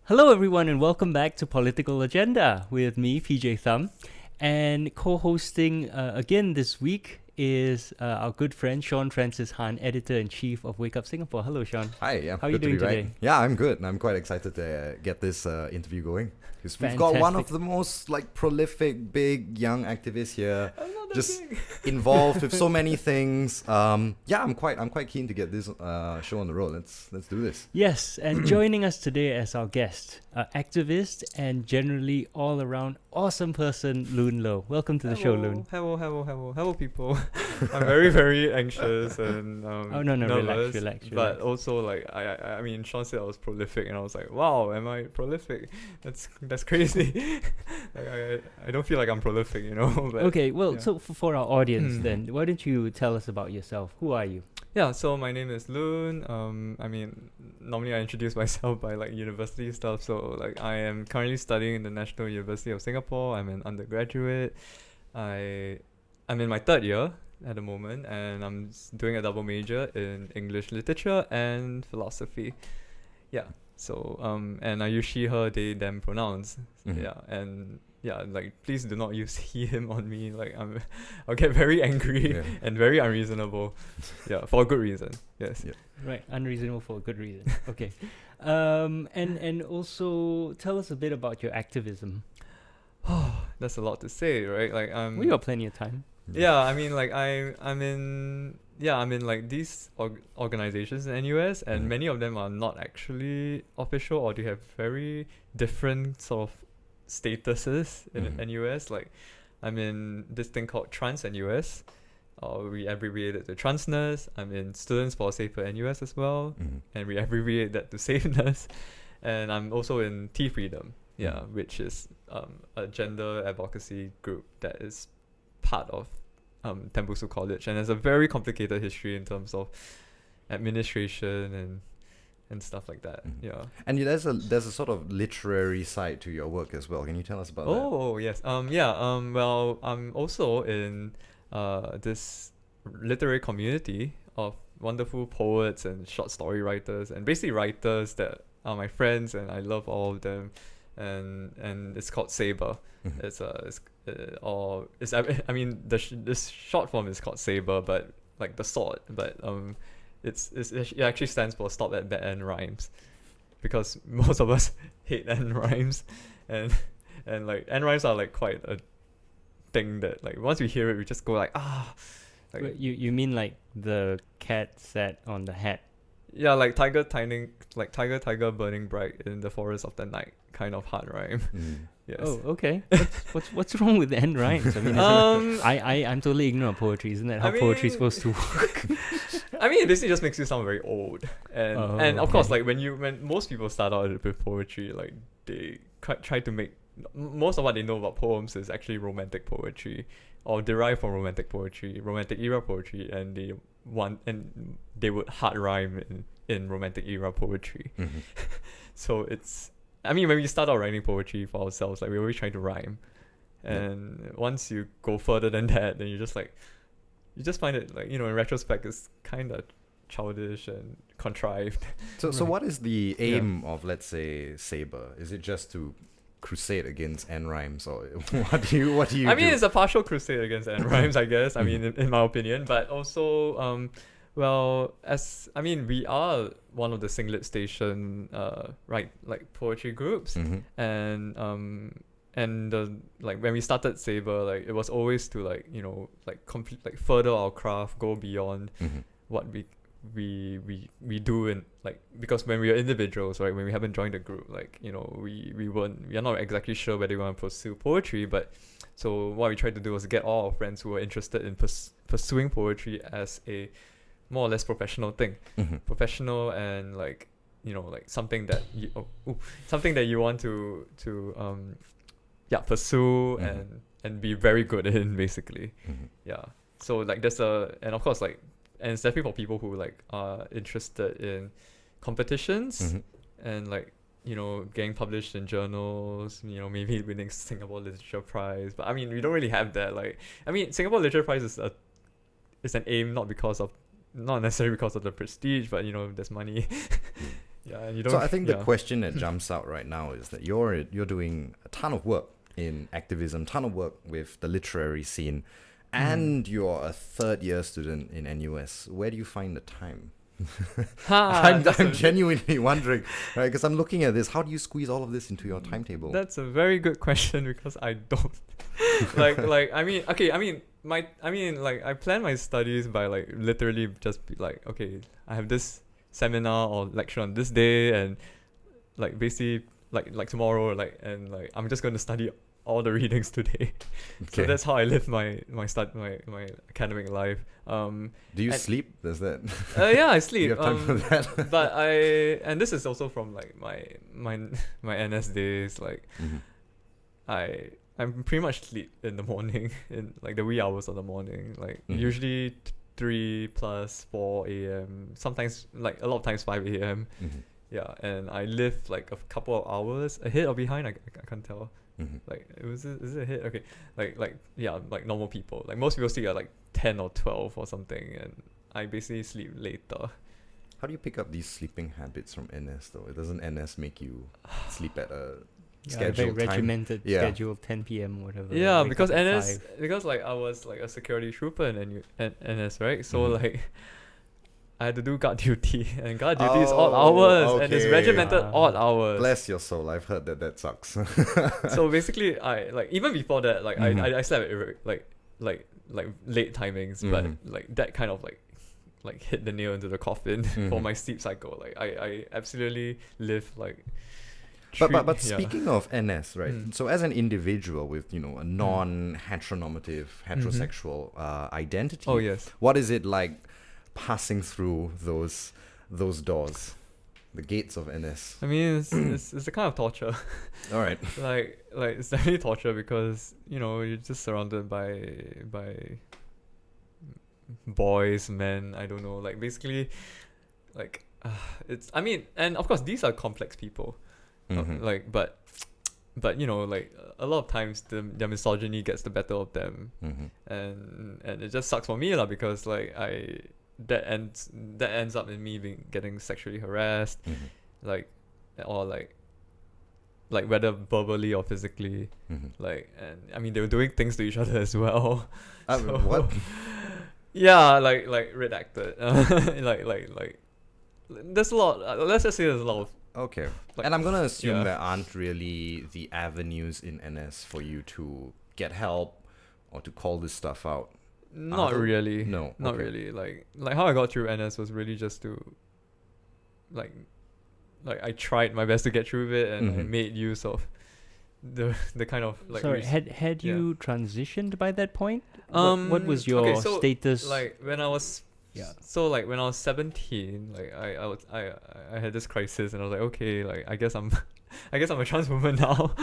Hello, everyone, and welcome back to Political Agenda with me, PJ Thum. And co-hosting again this week is our good friend Sean Francis Han, editor-in-chief of Wake Up Singapore. Hello, Sean. Hi, yeah. How are you doing today? Yeah, I'm good. I'm quite excited to get this interview going. Because we've got one of the most prolific, big, young activists here, just involved with so many things. I'm quite keen to get this show on the road. Let's do this. Yes, and joining us today as our guest, activist and generally all-around awesome person, Lune Loh. Welcome to the show, Lune. Hello, people. I'm very, very anxious and nervous, relax. But also, I mean, Sean said I was prolific, and I was like, wow, am I prolific? That's crazy. I don't feel like I'm prolific, But, okay, well, so for our audience then, why don't you tell us about yourself? Who are you? Yeah, so my name is Lune. I mean, normally I introduce myself by university stuff. So I am currently studying in the National University of Singapore. I'm an undergraduate. I'm in my third year at the moment, and I'm doing a double major in English literature and philosophy. Yeah. So and I use she, her, they, them pronouns. Yeah, and yeah, please do not use he, him on me. I'll get very angry and very unreasonable. Yeah, for a good reason. Yes. Yeah. Right, unreasonable for a good reason. Okay. And also tell us a bit about your activism. That's a lot to say, right? We got plenty of time. Yeah, I mean, I'm in these organizations in NUS, and many of them are not actually official, or they have very different sort of statuses in NUS. I'm in this thing called TransNUS, or we abbreviate it to TransNUS. I'm in Students for Safer NUS as well, and we abbreviate that to Safer NUS. And I'm also in tFreedom, which is a gender advocacy group that is part of Tembusu College, and has a very complicated history in terms of administration and stuff like that. Yeah. And there's a sort of literary side to your work as well. Can you tell us about that? Oh yes. Well, I'm also in this literary community of wonderful poets and short story writers, and basically writers that are my friends, and I love all of them. And it's called Saber. This short form is called Saber, but the sword. But it actually stands for Stop at Bad End Rhymes, because most of us hate end rhymes, and end rhymes are quite a thing that once we hear it, we just go You mean the cat sat on the hat? Yeah, tiger burning bright in the forest of the night kind of hard rhyme. Yes. Oh, okay. What's wrong with end rhymes? I mean, I'm totally ignorant of poetry. Isn't that how poetry is supposed to work? I mean, it basically just makes you sound very old, and of course, when most people start out with poetry, they try to make most of what they know about poems is actually romantic poetry, or derived from romantic poetry, romantic era poetry, and they would hard rhyme in romantic era poetry. So it's, I mean, when we start out writing poetry for ourselves, we're always trying to rhyme, and once you go further than that, then you just find it in retrospect, it's kind of childish and contrived. So what is the aim of, let's say, Saber? Is it just to crusade against end rhymes, or what do you I mean, it's a partial crusade against end rhymes, I guess. I mean, in my opinion, but also we are one of the Singlet Station poetry groups, and when we started Saber, it was always to further our craft, go beyond what we do, in because when we are individuals, right, when we haven't joined the group, we are not exactly sure whether we want to pursue poetry, but so what we tried to do was get all our friends who were interested in pursuing poetry as a more or less professional thing, professional, and something that you want to pursue and be very good in, basically. So there's and of course and it's definitely for people who are interested in competitions, and getting published in journals, maybe winning Singapore Literature Prize. But I mean, we don't really have that. Singapore Literature Prize is an aim, not necessarily because of the prestige, but there's money. Yeah, and you don't. So I think the yeah. question that jumps out right now is that you're doing a ton of work in activism, ton of work with the literary scene, and you're a third-year student in NUS. Where do you find the time? I'm genuinely wondering, right? Because I'm looking at this. How do you squeeze all of this into your timetable? That's a very good question because I don't. like I mean, okay, I mean like I plan my studies by like literally just be like, okay, I have this seminar or lecture on this day, and like basically like tomorrow, like, and like I'm just going to study all the readings today. So that's how I live my academic life. Do you sleep? Does that? Yeah, I sleep. Do you have time for that? But and this is also from like my NS days. Like, I'm pretty much sleep in the morning, in like the wee hours of the morning. Like usually 3 plus 4 a.m. Sometimes like a lot of times 5 a.m. Yeah, and I live like a couple of hours ahead or behind. I can't tell. Like is it a hit? Okay, like yeah, like normal people. Like most people sleep at like 10 or 12 or something, and I basically sleep later. How do you pick up these sleeping habits from NS though? It doesn't NS make you sleep at a scheduled very time? regimented schedule, 10 p.m. or whatever. Yeah, wake because up at NS 5. because like I was like a security trooper in NS, right? So like I had to do guard duty, and guard duty is odd hours, and it's regimented odd hours. Bless your soul, I've heard that sucks. So basically, I like even before that, like I slept at like late timings, but like that kind of like hit the nail into the coffin for my sleep cycle. Like I absolutely live like. But speaking of NS, right? So as an individual with a non-heteronormative heterosexual identity, oh yes, what is it like passing through those doors, the gates of NS? I mean, it's a kind of torture. All right. like it's definitely torture because you're just surrounded by boys, men. I don't know. Like basically, like it's. I mean, and of course these are complex people. Like but like a lot of times their misogyny gets the better of them, and it just sucks for me lah, because like that ends up in me getting sexually harassed, like, or like whether verbally or physically, like, and I mean they were doing things to each other as well. So, what? Yeah, like redacted. like there's a lot. Let's just say there's a lot of. Okay. And I'm going to assume there aren't really the avenues in NS for you to get help or to call this stuff out. Not really. No. Not really. Like how I got through NS was really just to like I tried my best to get through it, and I made use of the kind of like. Sorry, had you transitioned by that point? What was your status? Like when I was. Yeah. So like when I was 17, like I had this crisis, and I was like, okay, like I guess I'm a trans woman now.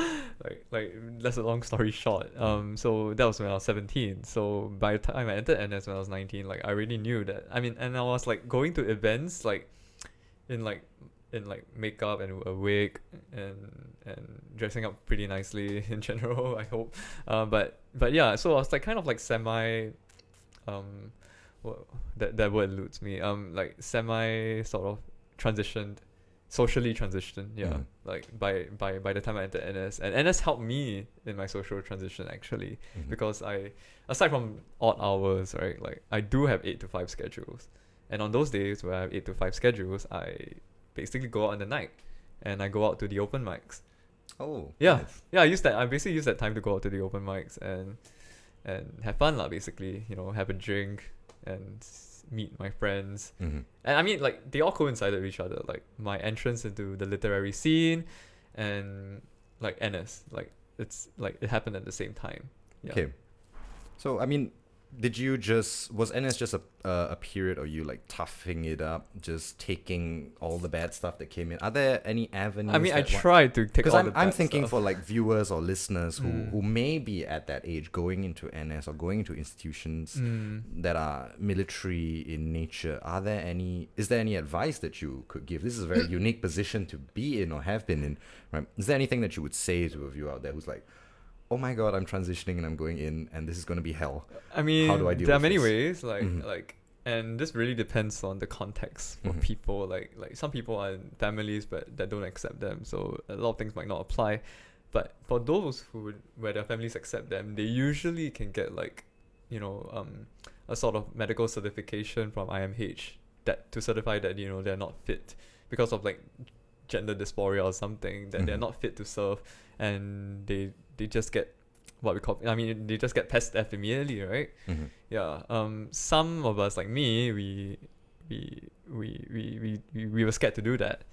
like that's a long story short. So that was when I was 17. So by the time I entered NS when I was 19, like I already knew that. I mean, and I was like going to events like in makeup and a wig and dressing up pretty nicely in general, I hope. But yeah, so I was like kind of like semi that word eludes me. Like semi sort of socially transitioned. Like by the time I entered NS, and NS helped me in my social transition actually, because I, aside from odd hours, right, like I do have 8 to 5 schedules, and on those days where I have 8 to 5 schedules, I basically go out in the night, and I go out to the open mics. Oh. Yeah, nice. yeah. I basically use that time to go out to the open mics and have fun lah. Basically, have a drink and meet my friends. And I mean, like, they all coincided with each other. Like my entrance into the literary scene and like NS, like it's like it happened at the same time. Yeah. Okay. So I mean, was NS just a period of you like toughing it up, just taking all the bad stuff that came in? Are there any avenues? I mean, I tried to take all the bad I'm thinking stuff. for like viewers or listeners who may be at that age going into NS or going into institutions that are military in nature. Is there any advice that you could give? This is a very unique position to be in or have been in, right? Is there anything that you would say to a viewer out there who's like, oh my god, I'm transitioning and I'm going in and this is going to be hell? I mean, how do I deal there are with many this? ways. Like and this really depends on the context for people. Like some people are in families but that don't accept them, so a lot of things might not apply. But for those where their families accept them, they usually can get like, a sort of medical certification from IMH that to certify that they're not fit because of like gender dysphoria or something, that they're not fit to serve, and they just get what we call, they just get pest F immediately, right? Some of us like me, we were scared to do that,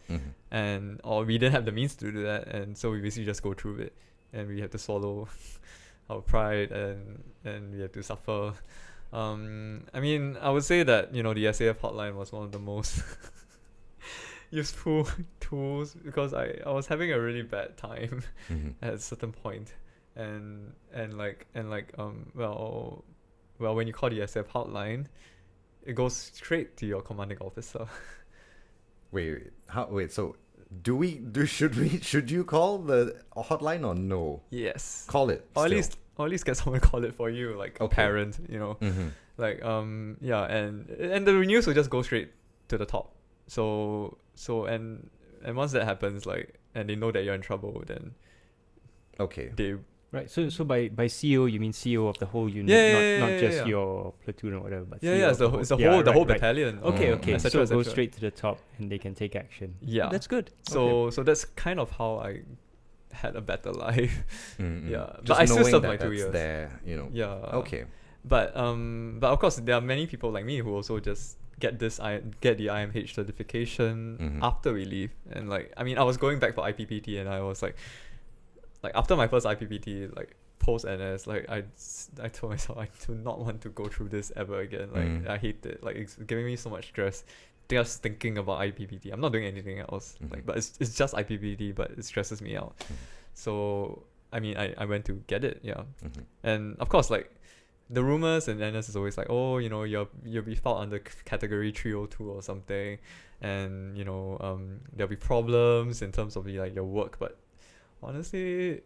or we didn't have the means to do that, and so we basically just go through it, and we have to swallow our pride, and we have to suffer. I would say that the SAF hotline was one of the most useful tools, because I was having a really bad time at a certain point, and when you call the SF hotline, it goes straight to your commanding officer. So should you call the hotline or no? Yes. Call it. Or at least get someone to call it for you, like a parent, and the news will just go straight to the top. So and once that happens, like, and they know that you're in trouble, then they. Right, so by CO you mean CO of the whole unit, not just your platoon or whatever, but it's the whole battalion. Okay, so it goes straight to the top and they can take action. Yeah, that's good. So that's kind of how I had a better life. Just but I still served my that 2 years. There, Okay. But of course there are many people like me who also just get the IMH certification after we leave, and I was going back for IPPT, and I was like after my first IPPT, like post NS, like I told myself I do not want to go through this ever again. Like I hate it. Like it's giving me so much stress. Just thinking about IPPT. I'm not doing anything else. But it's just IPPT, but it stresses me out. So I went to get it. And of course, like the rumors in NS is always like, oh, you'll be filed under category 302 or something, and there'll be problems in terms of your work, but honestly,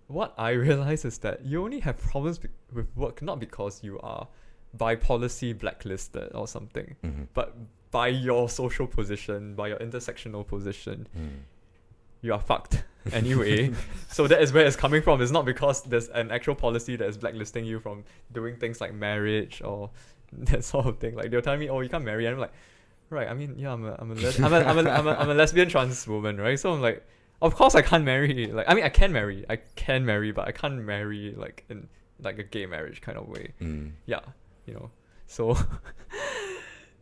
what I realize is that you only have problems with work not because you are by policy blacklisted or something, but by your social position, by your intersectional position, you are fucked anyway. So that is where it's coming from. It's not because there's an actual policy that is blacklisting you from doing things like marriage or that sort of thing. Like they'll tell me, oh, you can't marry, and I'm like, right, I'm a lesbian trans woman, right? So I'm like, of course I can't marry. Like I can marry, but I can't marry like in like a gay marriage kind of way. So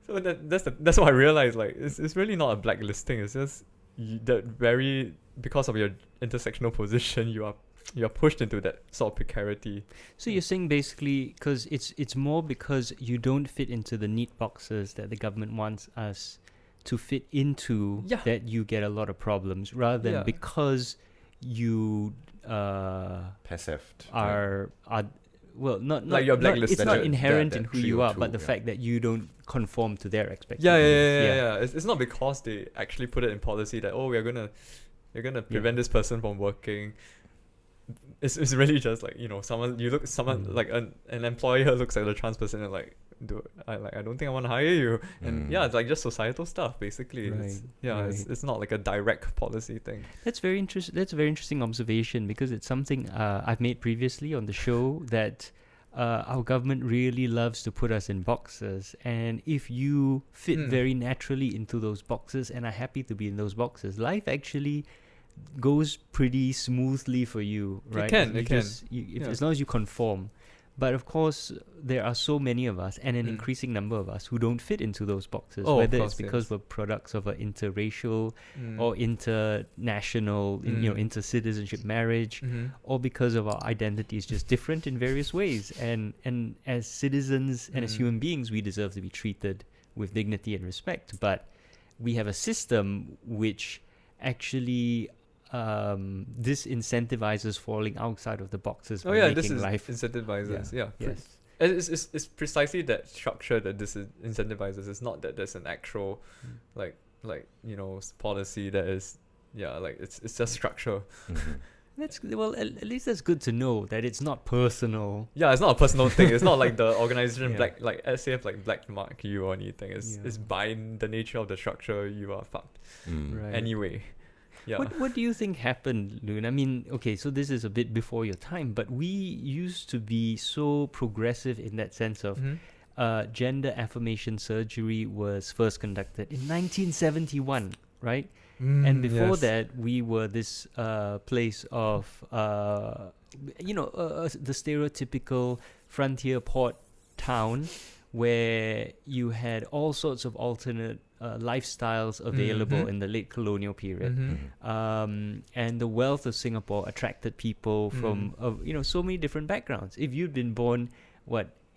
so that's what I realized. Like it's really not a blacklisting. It's just because of your intersectional position, you are pushed into that sort of precarity. So you're saying basically because it's more because you don't fit into the neat boxes that the government wants us to fit into, that you get a lot of problems, rather than because you passive are well, not like you're blacklisted. It's not inherent in who you are, but the fact that you don't conform to their expectations. Yeah. It's not because they actually put it in policy that we're gonna prevent this person from working. It's really just like someone like an employer looks at the trans person and like, I don't think I want to hire you, and it's like just societal stuff basically. It's not like a direct policy thing. That's very interesting. That's a very interesting observation, because it's something I've made previously on the show, that our government really loves to put us in boxes, and if you fit very naturally into those boxes and are happy to be in those boxes, life actually goes pretty smoothly for you, right? It can. As long as you conform. But of course, there are so many of us, and an increasing number of us, who don't fit into those boxes, whether it's because we're products of an interracial or international, inter-citizenship marriage, or because of our identity is just different in various ways. And as citizens and as human beings, we deserve to be treated with dignity and respect. But we have a system which actually disincentivizes falling outside of the boxes. This is life incentivizes. Yes. It's precisely that structure that this incentivizes. It's not that there's an actual policy that is it's just structure. At least that's good to know that it's not personal. Yeah, it's not a personal thing. It's not like the organization Yeah. like SAF like black mark you or anything. It's by the nature of the structure you are fucked. Right. Anyway. Yeah. What do you think happened, Lune? I mean, okay, so this is a bit before your time, but we used to be so progressive in that sense of gender affirmation surgery was first conducted in 1971, right? And before that, we were this place of, the stereotypical frontier port town where you had all sorts of alternate lifestyles available in the late colonial period. And the wealth of Singapore attracted people from, so many different backgrounds. If you'd been born,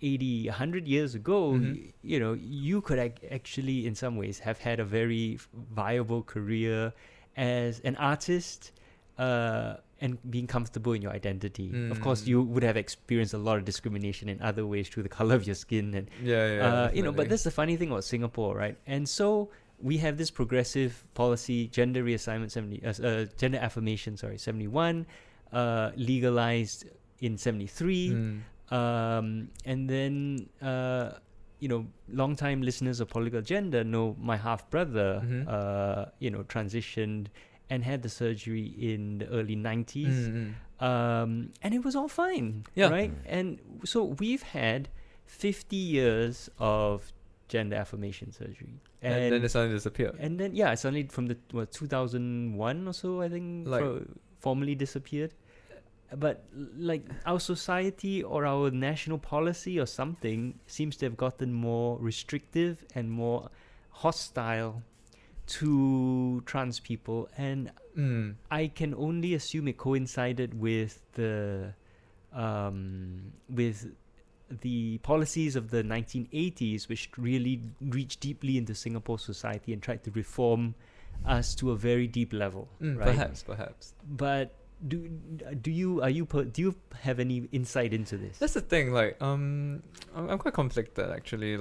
80, 100 years ago, you could actually, in some ways, have had a very viable career as an artist and being comfortable in your identity. Of course, you would have experienced a lot of discrimination in other ways through the color of your skin. And but that's the funny thing about Singapore, right? And so we have this progressive policy, gender reassignment, gender affirmation, 71, legalized in 73. And then, long-time listeners of Political Agenda know my half-brother, transitioned and had the surgery in the early 90s. And it was all fine, right? And so we've had 50 years of gender affirmation surgery. And then it suddenly disappeared. And then, suddenly from the 2001 or so, I think, formally disappeared. But our society or our national policy or something seems to have gotten more restrictive and more hostile to trans people, and I can only assume it coincided with the policies of the 1980s, which really reached deeply into Singapore society and tried to reform us to a very deep level. Right? Perhaps. But do you have any insight into this? That's the thing. I'm quite conflicted actually.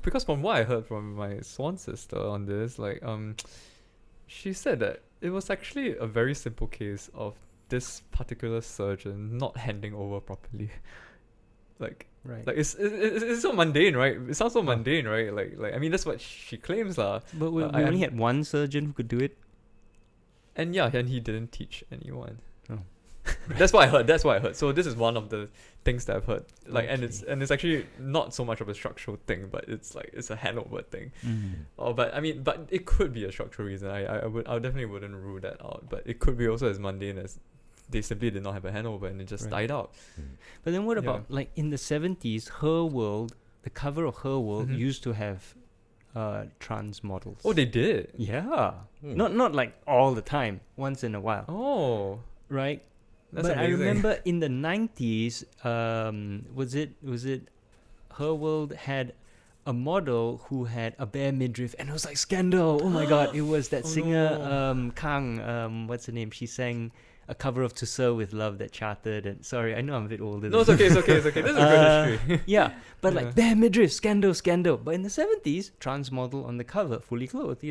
Because from what I heard from my swan sister on this, she said that it was actually a very simple case of this particular surgeon not handing over properly. Right. It's so mundane, right? It sounds so mundane, right? I mean, that's what she claims, lah. But we only had one surgeon who could do it. And he didn't teach anyone. Oh. That's what I heard. So this is one of the things that I've heard. And it's actually not so much of a structural thing, but it's a handover thing. But it could be a structural reason. I definitely wouldn't rule that out. But it could be also as mundane as they simply did not have a handover and it just died out. But then what about in the 70s, Her World, the cover of Her World used to have trans models. Oh, they did? Yeah. Not all the time, once in a while. Oh. Right? That's but amazing. I remember in the 90s, was it Her World had a model who had a bare midriff, and it was like scandal. Oh my god, it was that singer Kang, what's her name? She sang a cover of To Serve With Love that charted, and sorry, I know I'm a bit older. No, it's okay. This is a good history. Yeah, but bare midriff, scandal. But in the 70s, trans model on the cover, fully clothed,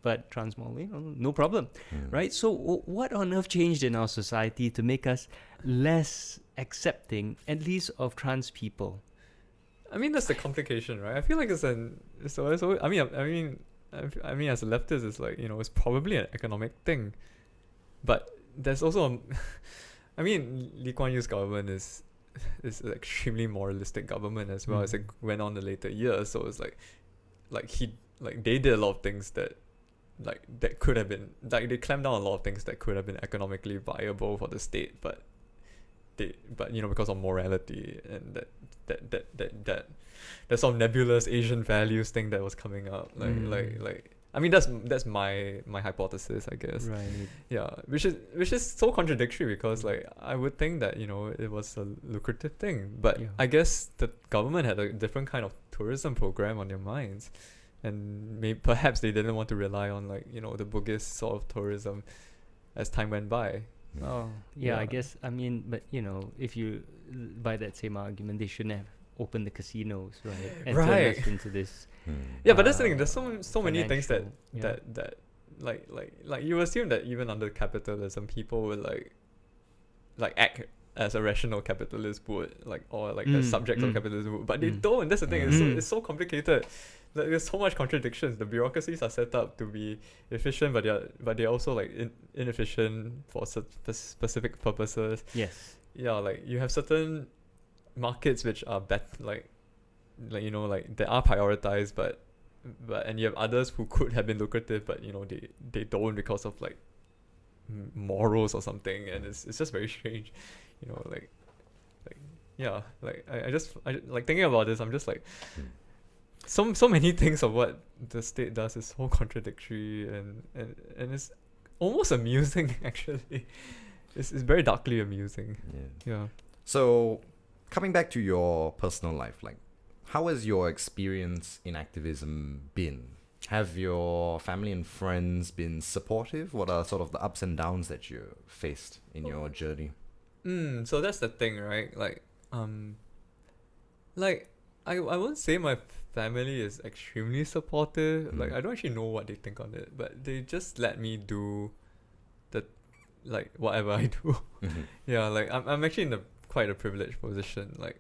but trans model, no problem, right? So what on earth changed in our society to make us less accepting, at least of trans people? I mean, that's the complication, right? I feel like as a leftist, it's it's probably an economic thing, but there's also, Lee Kuan Yew's government is an extremely moralistic government as well as it went on the later years. So it's they did a lot of things that could have been they clamped down on a lot of things that could have been economically viable for the state, but because of morality and that sort of nebulous Asian values thing that was coming up, that's my hypothesis, I guess. Right. Yeah, which is so contradictory because I would think that it was a lucrative thing, but I guess the government had a different kind of tourism program on their minds, and perhaps they didn't want to rely on the Bugis sort of tourism as time went by. Oh, yeah, I guess, but if you by that same argument, they shouldn't have opened the casinos, right? And turned us into this. Yeah, but that's the thing. There's so many things that you assume that even under capitalism, people would like act as a rational capitalist would, like, or like a subject of capitalism would, but they don't. That's the thing. It's so complicated. Like, there's so much contradictions. The bureaucracies are set up to be efficient, but they're also like inefficient for specific purposes. Yes. Yeah, like you have certain markets which are like you know, like they are prioritized, but and you have others who could have been lucrative, but you know they don't because of like morals or something, and it's just very strange, you know, like yeah, like I like thinking about this, I'm just like so many things of what the state does is so contradictory, and it's almost amusing actually. It's very darkly amusing. Yeah. So coming back to your personal life, like how has your experience in activism been? Have your family and friends been supportive? What are sort of the ups and downs that you faced in your journey? So that's the thing, right? Like I won't say my family is extremely supportive. Like I don't actually know what they think on it, but they just let me do like whatever I do. Yeah, like I'm actually in quite a privileged position. Like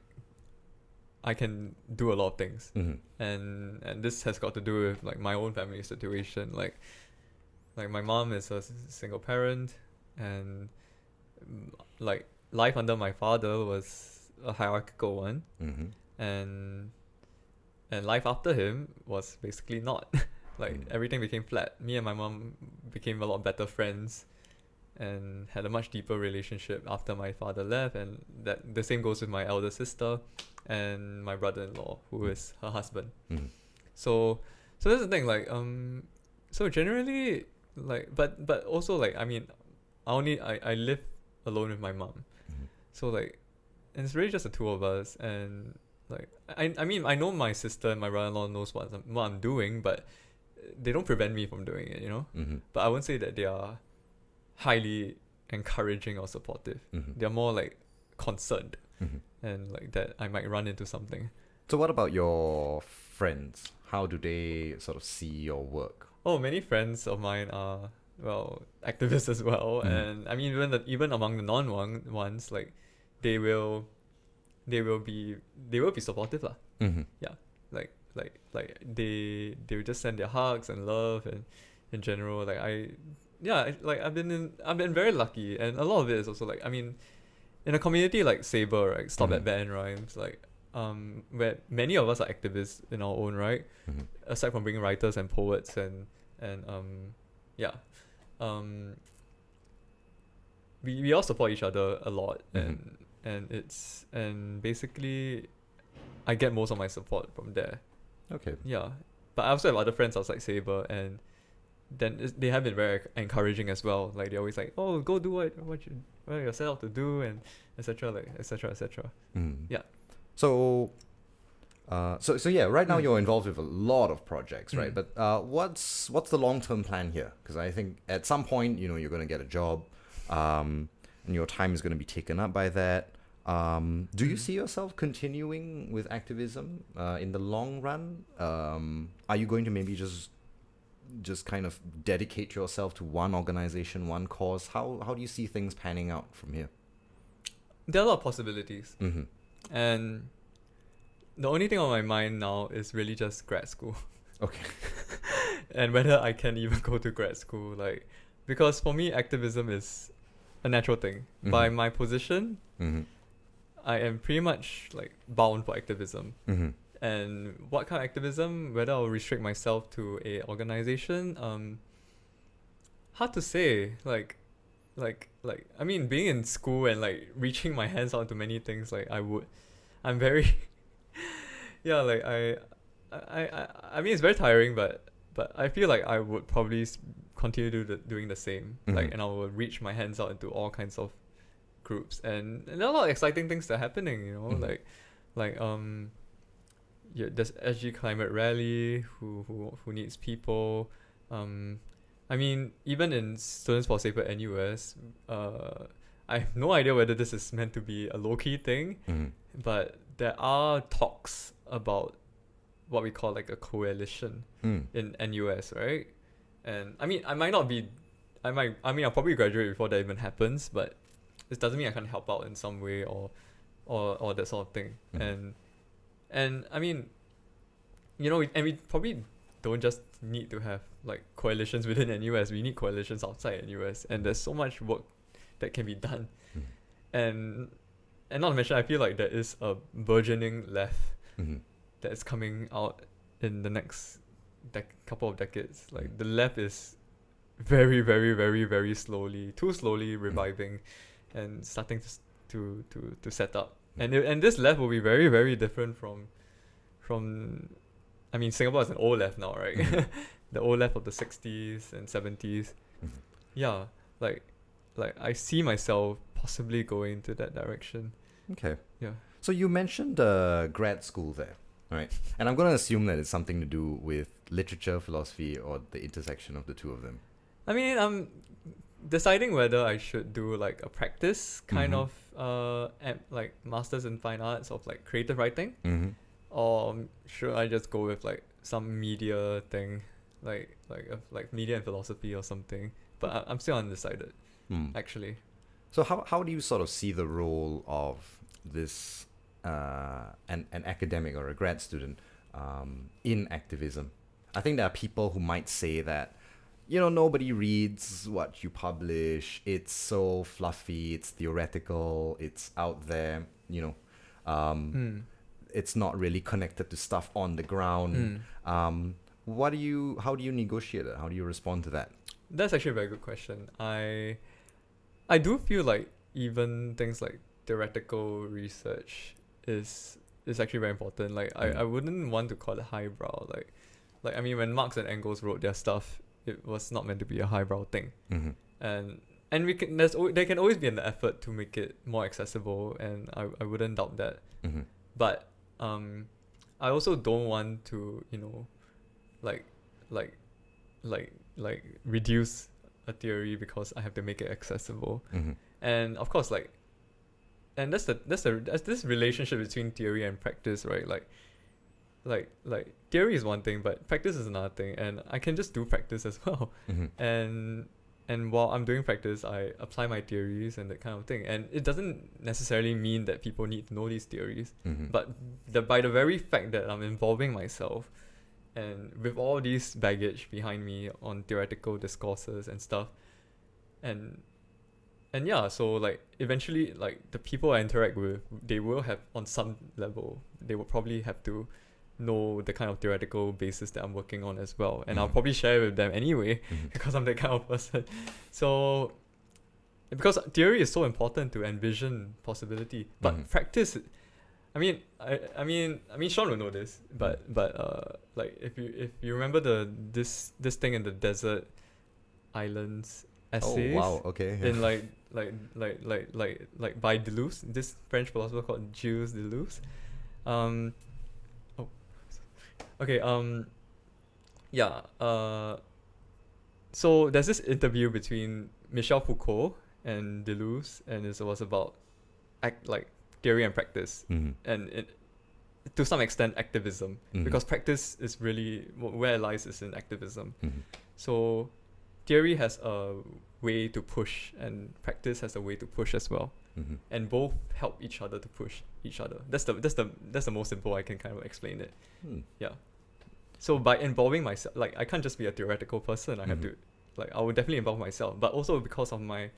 I can do a lot of things, and this has got to do with like my own family situation. Like my mom is a single parent, and like life under my father was a hierarchical one, and life after him was basically not. Like everything became flat. Me and my mom became a lot better friends, and had a much deeper relationship after my father left, and that the same goes with my elder sister and my brother-in-law, who is her husband. So that's the thing, like so generally, like but also like I mean I live alone with my mom, so like, and it's really just the two of us, and like I mean I know my sister and my brother-in-law knows what I'm doing, but they don't prevent me from doing it, you know. But I wouldn't say that they are highly encouraging or supportive. They're more like concerned, and like that I might run into something. So what about your friends? How do they sort of see your work? Oh, many friends of mine are, well, activists as well, and I mean even among the ones, like they will be supportive lah. Yeah, like they will just send their hugs and love, and in general, like I've been very lucky, and a lot of it is also like, I mean, in a community like Saber, right, Stop at Bad and Rhymes, like where many of us are activists in our own right, aside from being writers and poets, and we all support each other a lot, and basically I get most of my support from there. Okay. Yeah, but I also have other friends outside Saber, and then they have been very encouraging as well. Like they're always like, "Oh, go do what you're set out to do," and etc. Like etc. Yeah. So yeah. Right now you're involved with a lot of projects, right? But what's the long-term plan here? Because I think at some point, you know, you're going to get a job, and your time is going to be taken up by that. Do you see yourself continuing with activism in the long run? Are you going to maybe just kind of dedicate yourself to one organization, one cause? How do you see things panning out from here? There are a lot of possibilities, and the only thing on my mind now is really just grad school. Okay. And whether I can even go to grad school, like, because for me activism is a natural thing. By my position, I am pretty much like bound for activism. And what kind of activism, whether I'll restrict myself to a organization, hard to say. Like I mean, being in school and like reaching my hands out to many things, like I'm very yeah, like I mean, it's very tiring, but I feel like I would probably continue doing the same, like, and I will reach my hands out into all kinds of groups, and there are a lot of exciting things that are happening, you know, like yeah, there's SG Climate Rally who needs people. I mean, even in Students for Safer NUS, I have no idea whether this is meant to be a low-key thing, but there are talks about what we call like a coalition in NUS, right? And I mean, I'll probably graduate before that even happens, but it doesn't mean I can't help out in some way or that sort of thing. And I mean, we probably don't just need to have like coalitions within NUS. We need coalitions outside NUS, and there's so much work that can be done. And not to mention, I feel like there is a burgeoning left that is coming out in the next couple of decades. Like the left is very, very, very, very too slowly reviving and starting to set up. And this left will be very, very different from I mean, Singapore is an old left now, right? The old left of the 60s and 70s. Yeah, like I see myself possibly going into that direction. Okay. Yeah. So you mentioned grad school there, right? And I'm going to assume that it's something to do with literature, philosophy, or the intersection of the two of them. I mean, I'm deciding whether I should do like a practice kind of like masters in fine arts of like creative writing, or should I just go with like some media thing, like media and philosophy or something. But I'm still undecided, actually. So how do you sort of see the role of this an academic or a grad student in activism? I think there are people who might say that, nobody reads what you publish. It's so fluffy. It's theoretical. It's out there. It's not really connected to stuff on the ground. How do you negotiate it? How do you respond to that? That's actually a very good question. I do feel like even things like theoretical research is actually very important. Like I wouldn't want to call it highbrow. Like I mean, when Marx and Engels wrote their stuff, it was not meant to be a highbrow thing. And there can always be an effort to make it more accessible, and I wouldn't doubt that. But I also don't want to like reduce a theory because I have to make it accessible. And of course, and that's this relationship between theory and practice, right? Like theory is one thing, but practice is another thing, and I can just do practice as well. And while I'm doing practice, I apply my theories and that kind of thing. And it doesn't necessarily mean that people need to know these theories, but by the very fact that I'm involving myself, and with all these baggage behind me on theoretical discourses and stuff, and yeah, so like eventually, like the people I interact with, they will have, on some level, they will probably have to know the kind of theoretical basis that I'm working on as well, and I'll probably share with them anyway because I'm that kind of person. So because theory is so important to envision possibility, but practice, I mean Sean will know this, but like if you remember this thing in the desert islands essays. Oh wow, okay. In like by Deleuze, this French philosopher called Gilles Deleuze. So there's this interview between Michel Foucault and Deleuze, and it was about theory and practice, and to some extent activism, because practice is really where it lies is in activism. So theory has a way to push, and practice has a way to push as well, and both help each other to push each other. That's the most simple I can kind of explain it. Yeah. So by involving myself, like I can't just be a theoretical person. I have to, like, I would definitely involve myself, but also because of my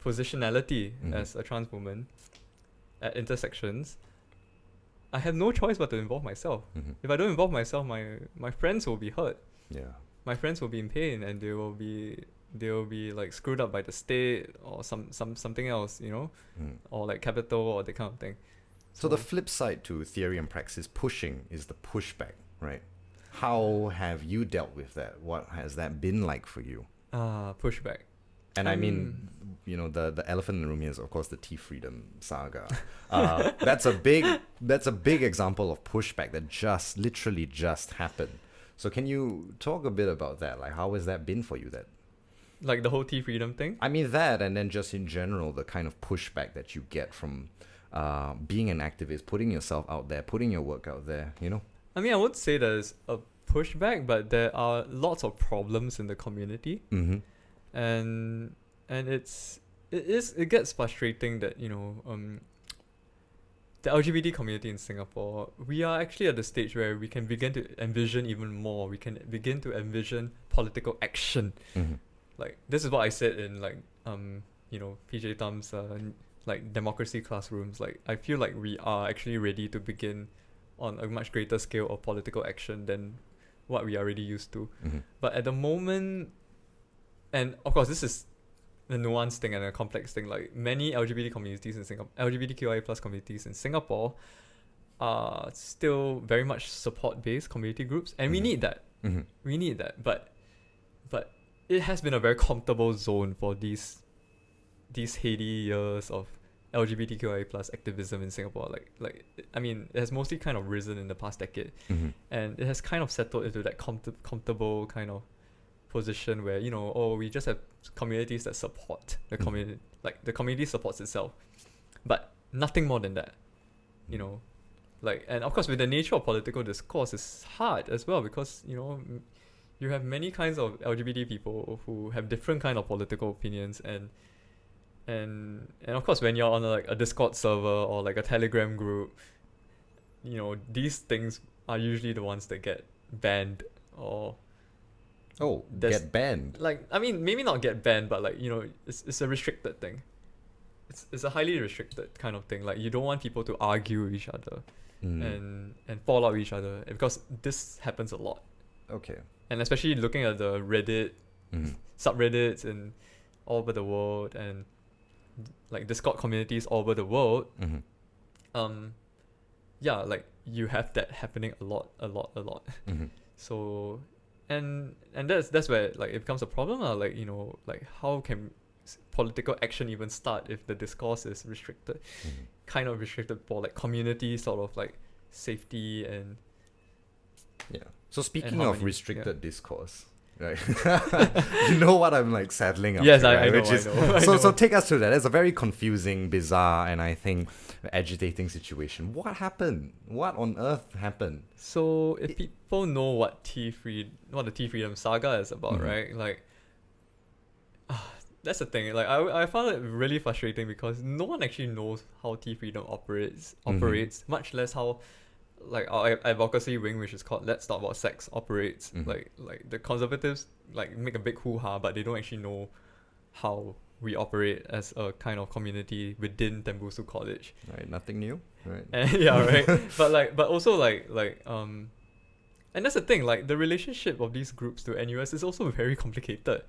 positionality as a trans woman at intersections, I have no choice but to involve myself. If I don't involve myself, my friends will be hurt. Yeah. My friends will be in pain, and they will be like screwed up by the state or something else, or like capital or that kind of thing. So the flip side to theory and praxis pushing is the pushback, right? How have you dealt with that? What has that been like for you? Pushback. And I mean, the elephant in the room here is, of course, the tFreedom saga. That's a big example of pushback that literally just happened. So can you talk a bit about that? Like, how has that been for you? That, like the whole tFreedom thing? I mean that, and then just in general, the kind of pushback that you get from being an activist, putting yourself out there, putting your work out there, I mean, I would say there's a pushback, but there are lots of problems in the community. And it's it gets frustrating that, you know, the LGBT community in Singapore, we are actually at the stage where we can begin to envision even more. We can begin to envision political action. Like, this is what I said in, like, you know, PJ Thum's like democracy classrooms. Like, I feel like we are actually ready to begin on a much greater scale of political action than what we are already used to. But at the moment, and of course this is a nuanced thing and a complex thing, like many LGBT communities in Singapore, LGBTQIA plus communities in Singapore are still very much support-based community groups, and we need that. We need that, but it has been a very comfortable zone for these heady years of LGBTQIA plus activism in Singapore. Like I mean, it has mostly kind of risen in the past decade, and it has kind of settled into that comfortable kind of position where, you know, oh, we just have communities that support the community, like the community supports itself, but nothing more than that, you know. Like, and of course with the nature of political discourse, it's hard as well, because, you know, you have many kinds of LGBT people who have different kind of political opinions, and of course when you're on a Discord server or like a Telegram group, you know, these things are usually the ones that get banned or get banned. Like, I mean, maybe not get banned, but like, you know, it's a restricted thing. It's a highly restricted kind of thing. Like, you don't want people to argue with each other and fall out with each other, because this happens a lot. Okay. And especially looking at the Reddit subreddits and all over the world, and like Discord communities all over the world, yeah, like you have that happening a lot. So and that's where like it becomes a problem, like, you know, like how can political action even start if the discourse is restricted, kind of restricted for like community sort of like safety and so speaking of restricted discourse, right? You know what I'm like saddling up yes to, I right? know. So take us through that. It's a very confusing, bizarre, and I think agitating situation. What happened? What on earth happened? So if people know what the tFreedom saga is about, right? Like, that's the thing. Like, I found it really frustrating because no one actually knows how tFreedom operates, much less how like our advocacy wing, which is called Let's Talk About Sex, operates. Like the conservatives like make a big hoo-ha, but they don't actually know how we operate as a kind of community within Tembusu College. Right, nothing new, right? And, yeah, right. but also and that's the thing. Like, the relationship of these groups to NUS is also very complicated.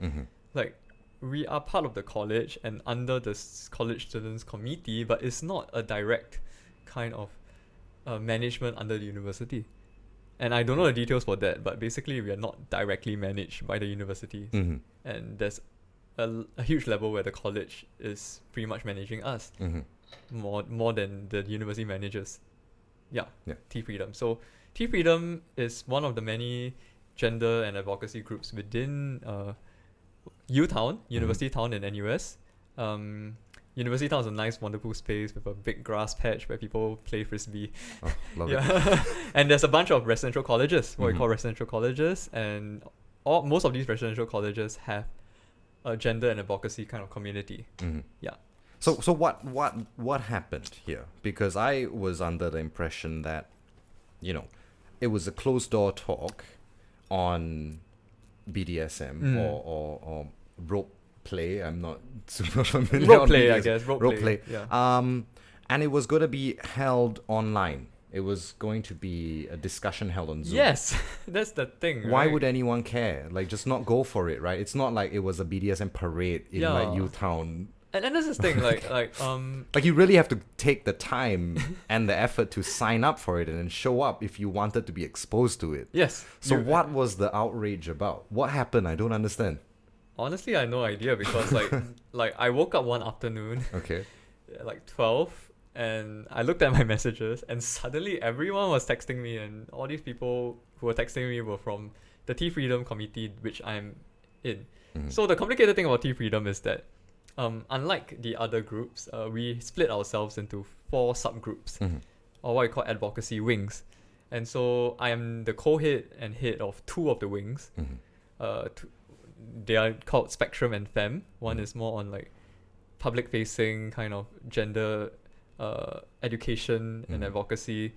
Like, we are part of the college and under the college students committee, but it's not a direct kind of management under the university. And I don't know the details for that, but basically we are not directly managed by the university. And there's a huge level where the college is pretty much managing us more than the university managers. tFreedom. So tFreedom is one of the many gender and advocacy groups within UTown, University Town in NUS. University Town is a nice, wonderful space with a big grass patch where people play frisbee. Oh, love it. And there's a bunch of residential colleges, what we call residential colleges, and most of these residential colleges have a gender and advocacy kind of community. So what happened here? Because I was under the impression that, you know, it was a closed door talk on BDSM or rope play. I'm not super familiar. Rope play, I guess. Rope play. Yeah. And it was going to be held online. It was going to be a discussion held on Zoom. Yes, that's the thing. Why right? would anyone care? Like, just not go for it, right? It's not like it was a BDSM parade in like UTown. And that's the thing, like you really have to take the time and the effort to sign up for it and then show up if you wanted to be exposed to it. Yes. So what was the outrage about? What happened? I don't understand. Honestly, I have no idea, because like I woke up one afternoon, like 12, and I looked at my messages, and suddenly everyone was texting me, and all these people who were texting me were from the tFreedom committee, which I'm in. So the complicated thing about tFreedom is that unlike the other groups, we split ourselves into 4 subgroups, or what we call advocacy wings. And so I am the co-head and head of 2 of the wings. They are called Spectrum and Fem. One is more on like public-facing kind of gender education and advocacy.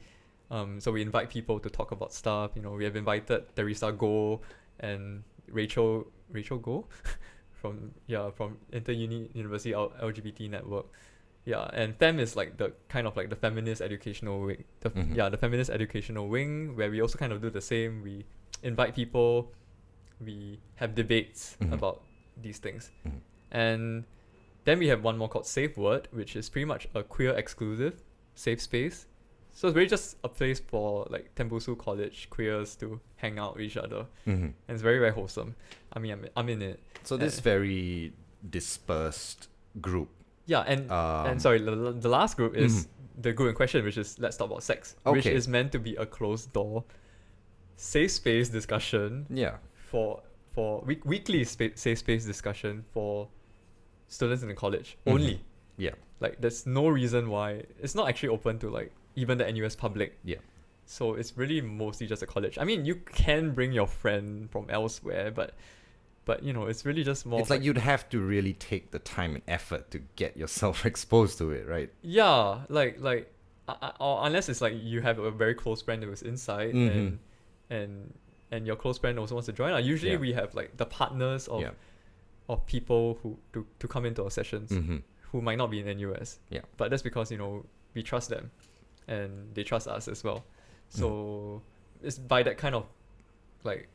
So we invite people to talk about stuff. We have invited Teresa Goh and Rachel Goh from Inter-University LGBT Network. Yeah, and FEM is like the kind of like the feminist educational wing. The feminist educational wing, where we also kind of do the same. We invite people, we have debates about these things. And then we have one more called Safe Word, which is pretty much a queer exclusive safe space. So it's really just a place for like Tembusu College queers to hang out with each other. And it's very, very wholesome. I mean, I'm in it. So this very dispersed group. Yeah, and sorry, the last group is the group in question, which is Let's Talk About Sex, which is meant to be a closed door, safe space discussion. Yeah. For weekly safe space discussion for students in the college only. Yeah. Like there's no reason why it's not actually open to like even the NUS public. Yeah. So it's really mostly just a college. I mean, you can bring your friend from elsewhere, but it's really just more. It's like you'd have to really take the time and effort to get yourself exposed to it, right? Yeah, or unless it's like you have a very close friend who is inside and your close friend also wants to join. Usually we have like the partners of people who to come into our sessions who might not be in NUS. Yeah. But that's because we trust them and they trust us as well. So it's by that kind of like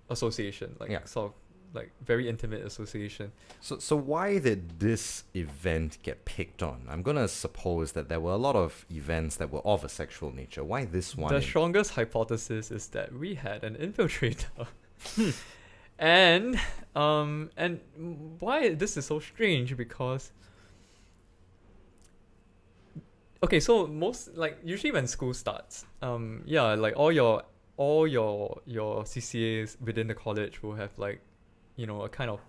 association, sort of like very intimate association. So why did this event get picked on? I'm gonna suppose that there were a lot of events that were of a sexual nature. Why this one? The strongest hypothesis is that we had an infiltrator. And why this is so strange, because so most usually when school starts, like all your CCAs within the college will have a kind of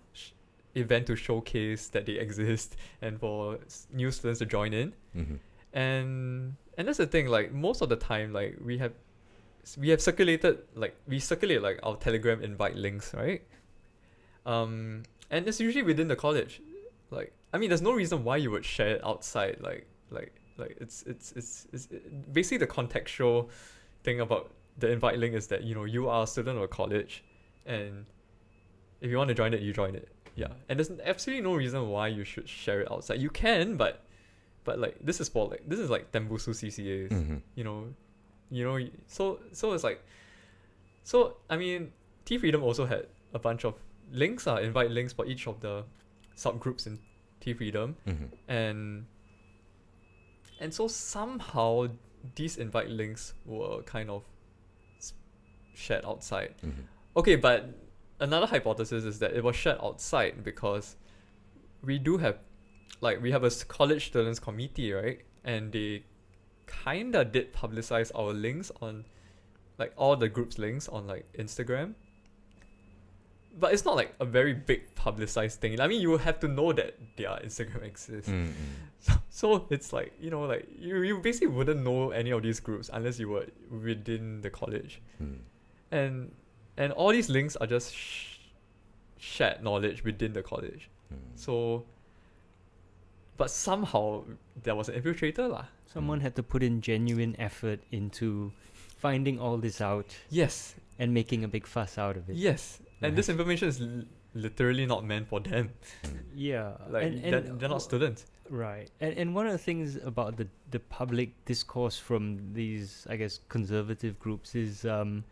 event to showcase that they exist and for new students to join in. And that's the thing, most of the time we circulate our Telegram invite links, right? And it's usually within the college. There's no reason why you would share it outside. It's basically the contextual thing about the invite link is that you are a student of a college, and if you want to join it, you join it. Yeah, and there's absolutely no reason why you should share it outside. You can, but this is Tembusu CCAs. So tFreedom also had a bunch of links, invite links for each of the subgroups in tFreedom, and so somehow these invite links were kind of shared outside. Okay, but another hypothesis is that it was shared outside because we have a college students committee, right? And they kinda did publicize our links on all the group's links on Instagram. But it's not a very big publicized thing. You will have to know that their Instagram exists. So it's you basically wouldn't know any of these groups unless you were within the college. And all these links are just shared knowledge within the college. So, but somehow there was an infiltrator lah. Someone had to put in genuine effort into finding all this out. Yes. And making a big fuss out of it. Yes. And this information is literally not meant for them. Yeah. They're not students. Right. And one of the things about the public discourse from these, I guess, conservative groups is, on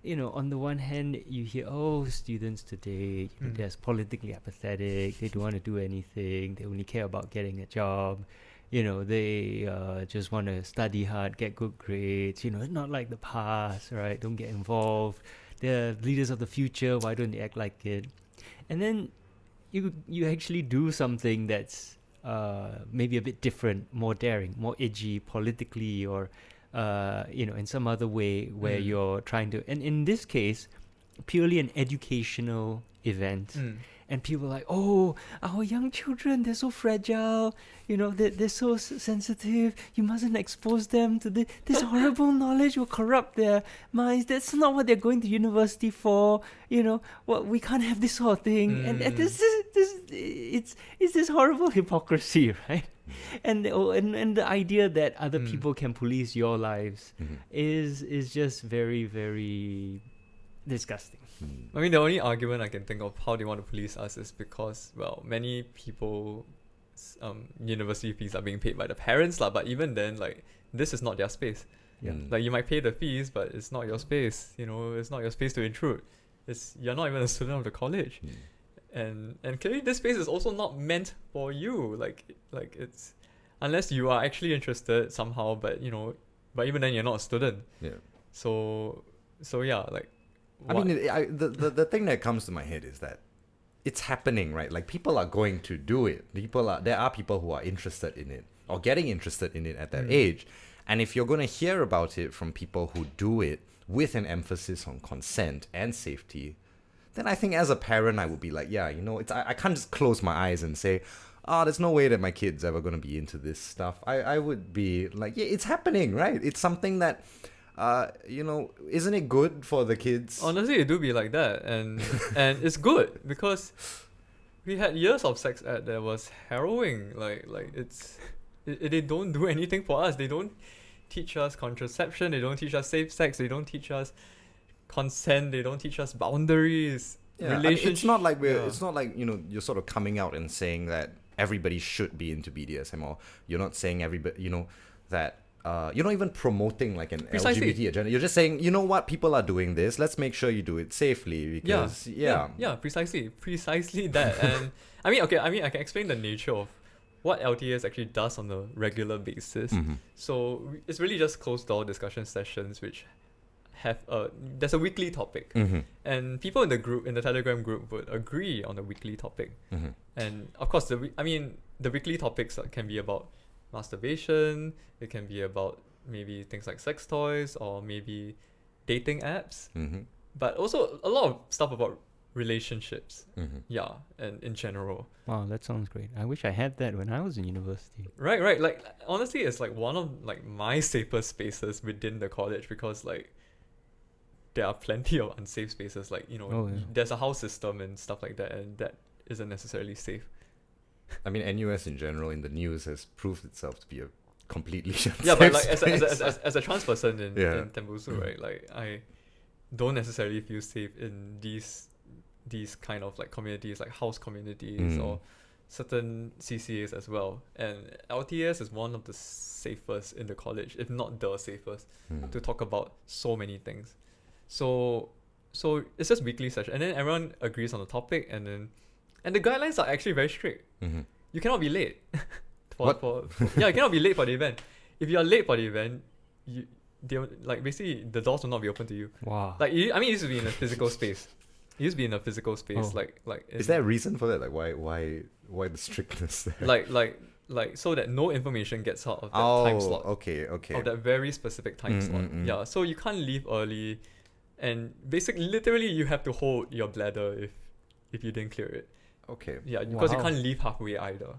the one hand, you hear, students today, they're politically apathetic, they don't want to do anything, they only care about getting a job, they just want to study hard, get good grades, it's not like the past, right? Don't get involved. They're leaders of the future, why don't they act like it? And then you actually do something that's maybe a bit different, more daring, more edgy politically, or in some other way where you're trying to, and in this case, purely an educational event. and people are like, oh, our young children, they're so fragile, they're so sensitive, you mustn't expose them to this horrible knowledge will corrupt their minds. That's not what they're going to university for. We can't have this sort of thing. And it's this horrible hypocrisy, right? And the idea that other people can police your lives is just very, very disgusting. I mean, the only argument I can think of how they want to police us is because, well, many people, university fees are being paid by the parents, but even then, like, this is not their space. Yeah. Like, you might pay the fees, but it's not your space. It's not your space to intrude. You're not even a student of the college. And clearly this space is also not meant for you. Like it's, unless you are actually interested somehow, but even then you're not a student. Yeah. So yeah, like, I mean, the thing that comes to my head is that it's happening, right? Like, people are going to do it. There are people who are interested in it or getting interested in it at that age. And if you're going to hear about it from people who do it with an emphasis on consent and safety, then I think as a parent, I would be like, yeah, I can't just close my eyes and say, there's no way that my kid's ever going to be into this stuff. I would be like, yeah, it's happening, right? It's something that, isn't it good for the kids? Honestly, it do be like that, and it's good because we had years of sex ed that was harrowing. Like they don't do anything for us. They don't teach us contraception. They don't teach us safe sex. They don't teach us consent. They don't teach us boundaries. Yeah, it's not like it's not like you're sort of coming out and saying that everybody should be into BDSM, or you're not saying everybody that. You're not even promoting like an LGBT agenda. You're just saying, what, people are doing this. Let's make sure you do it safely. Because precisely that. And I can explain the nature of what LTS actually does on a regular basis. So it's really just closed door discussion sessions which have there's a weekly topic, and people in the Telegram group would agree on the weekly topic. And of course the weekly topics can be about masturbation, it can be about maybe things like sex toys or maybe dating apps, but also a lot of stuff about relationships, and in general. Wow, that sounds great. I wish I had that when I was in university. Right, like, honestly, it's like one of like my safest spaces within the college, because like there are plenty of unsafe spaces, like there's a house system and stuff like that, and that isn't necessarily safe. I mean, NUS in general in the news has proved itself to be a completely unsafe but like space. as a trans person in Tembusu, right? Like, I don't necessarily feel safe in these kind of like communities, like house communities or certain CCAs as well. And LTS is one of the safest in the college, if not the safest, to talk about so many things. So it's just weekly session, and then everyone agrees on the topic, and the guidelines are actually very strict. You cannot be late. You cannot be late for the event. If you are late for the event, basically the doors will not be open to you. Wow. Like, it used to be in a physical space. Is there a reason for that? Like, why the strictness there? Like so that no information gets out of that time slot. Okay. Of that very specific time slot. Yeah. So you can't leave early, and basically, literally, you have to hold your bladder if you didn't clear it. Okay. Yeah, because you can't leave halfway either.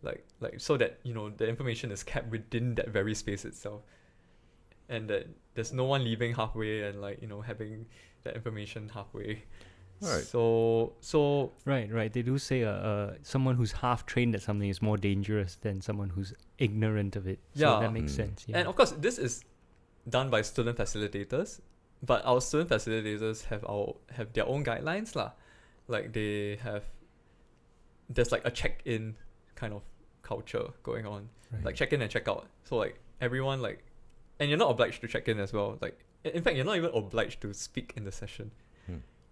Like so that the information is kept within that very space itself, and that there's no one leaving halfway and having that information halfway. Right. So right. They do say someone who's half trained at something is more dangerous than someone who's ignorant of it. So that makes sense. Yeah. And of course, this is done by student facilitators, but our student facilitators have their own guidelines lah. Like, there's like a check-in kind of culture going on, like check-in and check-out. So like everyone and you're not obliged to check in as well. Like, in fact, you're not even obliged to speak in the session.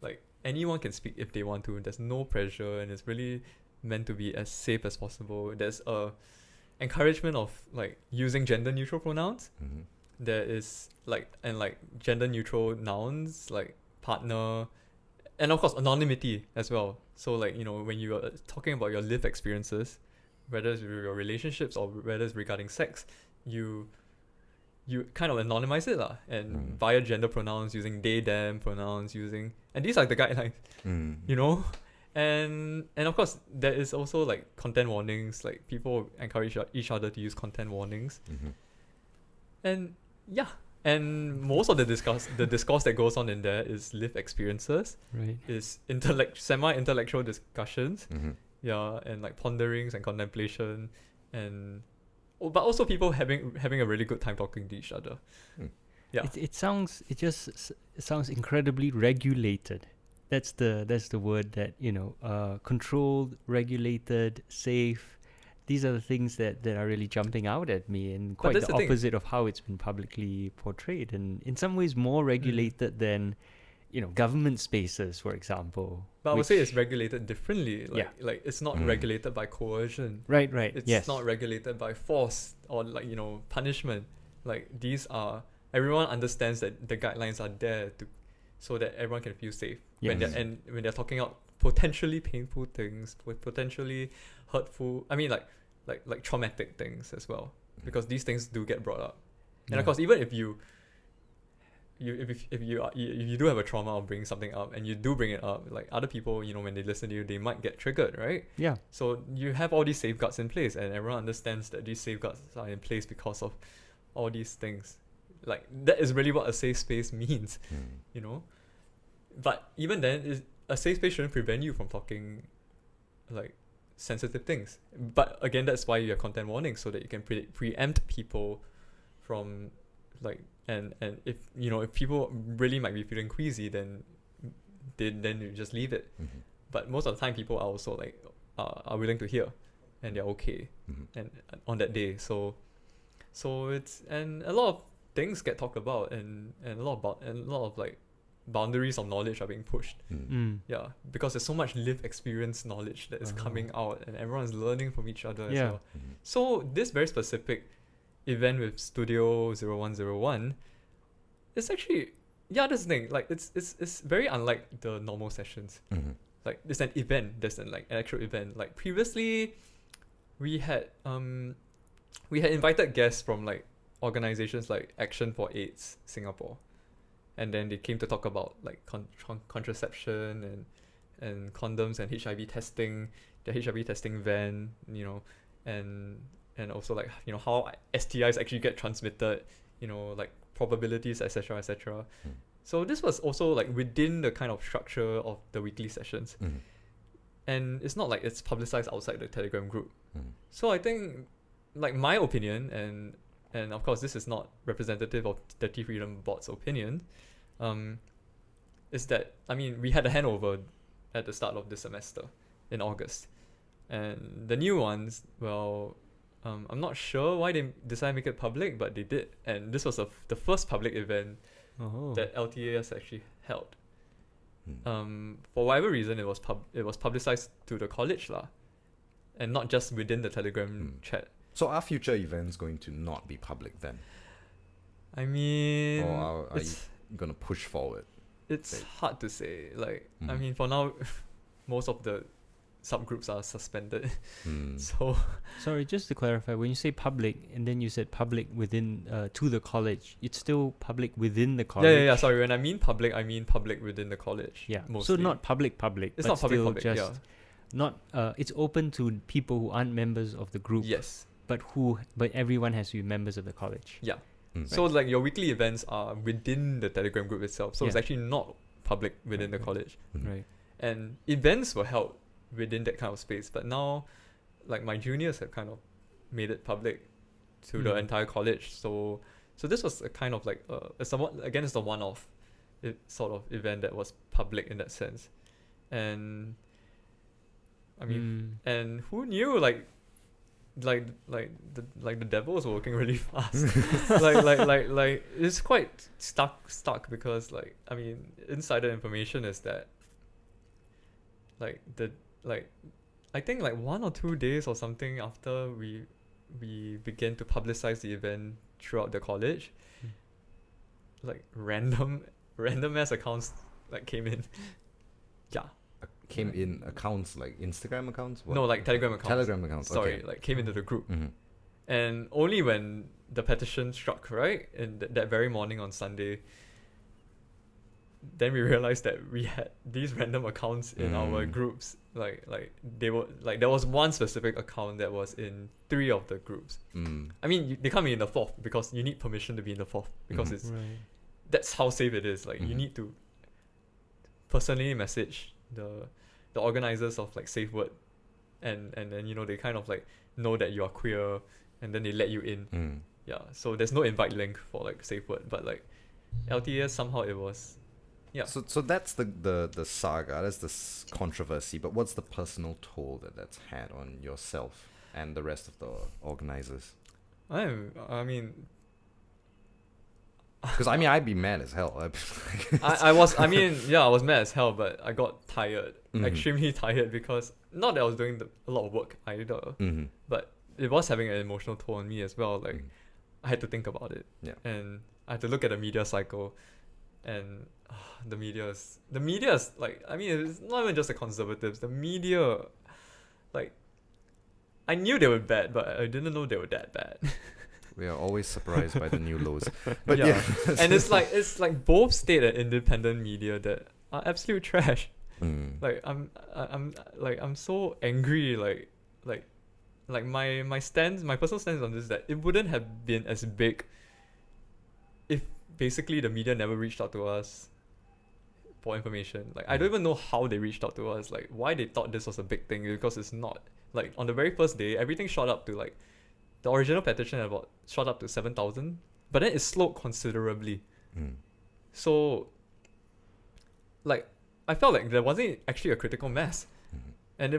Like, anyone can speak if they want to. There's no pressure, and it's really meant to be as safe as possible. There's a encouragement of like using gender-neutral pronouns. There is gender neutral nouns like partner, and of course anonymity as well. So like, when you are talking about your lived experiences, whether it's your relationships or whether it's regarding sex, you kind of anonymize it lah, and via gender pronouns, using they them pronouns, and these are the guidelines. and of course there is also like content warnings. Like people encourage each other to use content warnings, and yeah. And most of the discourse that goes on in there is lived experiences, Right. is semi-intellectual discussions, yeah, and like ponderings and contemplation, and but also people having a really good time talking to each other. Yeah, It sounds incredibly regulated. That's the word that controlled, regulated, safe. These are the things that are really jumping out at me, and quite the opposite of how it's been publicly portrayed, and in some ways more regulated than government spaces, for example. but I would say it's regulated differently. Like it's not regulated by coercion. Right. It's not regulated by force or like punishment. Like these are, everyone understands that the guidelines are there so that everyone can feel safe. Yes. When they're talking out potentially painful things, with potentially hurtful, I mean like traumatic things as well, because these things do get brought up. And of course, even if you do have a trauma of bringing something up, and you do bring it up, like other people, when they listen to you, they might get triggered, right? Yeah. So you have all these safeguards in place, and everyone understands that these safeguards are in place because of all these things. Like that is really what a safe space means, But even then, a safe space shouldn't prevent you from talking like sensitive things. But again, that's why you have content warnings, so that you can preempt people from like, and if people really might be feeling queasy, then you just leave it. But most of the time, people are also like are willing to hear, and they're okay, and on that day. So it's, and a lot of things get talked about, and a lot of like boundaries of knowledge are being pushed. Yeah, because there's so much lived experience knowledge that is coming out, and everyone's learning from each other as well. So this very specific event with Studio 0101 is actually, that's the thing, like it's very unlike the normal sessions. Like it's an event, there's an actual event. Like previously we had invited guests from like organizations like Action for AIDS Singapore, and then they came to talk about like contraception and condoms and HIV testing, the HIV testing van, and also like how STIs actually get transmitted, like probabilities, etc. So this was also like within the kind of structure of the weekly sessions, and it's not like it's publicized outside the Telegram group. So I think, like, my opinion, and of course this is not representative of the tFreedom board's opinion, is that, I mean, we had a handover at the start of the semester in August, and the new ones, well, I'm not sure why they decided to make it public, but they did, and this was the first public event that LTAS actually held. For whatever reason, it was publicized to the college lah, and not just within the Telegram chat. So are future events going to not be public then? I mean, or are you going to push forward? It's hard to say. Like, I mean, for now, most of the subgroups are suspended. So, sorry, just to clarify, when you say public and then you said public within to the college, it's still public within the college. Yeah. Sorry, when I mean public within the college. Yeah, mostly. So not public. It's but not still public. Just not. It's open to people who aren't members of the group. Yes. But everyone has to be members of the college. Yeah. So like your weekly events are within the Telegram group itself. So it's actually not public within the college. Right. And events were held within that kind of space. But now, like, my juniors have kind of made it public to the entire college. So this was a kind of like it's a one-off sort of event that was public in that sense. And I mean, and who knew, like the devil was working really fast. like it's quite stuck because, like, I mean, insider information is that I think like 1 or 2 days or something after we began to publicize the event throughout the college, like random ass accounts like came in. Came in accounts, like Instagram accounts? What? No, like Telegram accounts. Telegram accounts. Sorry, like came into the group. And only when the petition struck, right, and that very morning on Sunday, then we realized that we had these random accounts in our groups. Like they were like, there was one specific account that was in 3 of the groups. I mean, they can't be in the 4th because you need permission to be in the 4th because it's that's how safe it is. Like you need to personally message the organizers of like Safe Word, and then, you know, they kind of like know that you are queer, and then they let you in. Yeah, so there's no invite link for like Safe Word, but like LTS somehow it was. Yeah. So that's the saga, that's the controversy, but what's the personal toll that's had on yourself and the rest of the organizers? I mean, because I mean, I'd be mad as hell. I was mad as hell, but I got tired, extremely tired, because not that I was doing a lot of work either, but it was having an emotional toll on me as well. Like I had to think about it, and I had to look at the media cycle, and the media is like, I mean, it's not even just the conservatives. The media, like, I knew they were bad, but I didn't know they were that bad. We are always surprised by the new lows. But yeah. And it's like both state and independent media that are absolute trash. Like I'm so angry, like my stance, my personal stance on this is that it wouldn't have been as big if basically the media never reached out to us for information. Like I don't even know how they reached out to us, like why they thought this was a big thing, because it's not. Like on the very first day, everything shot up to like, the original petition shot up to 7,000, but then it slowed considerably. So like I felt like there wasn't actually a critical mass, and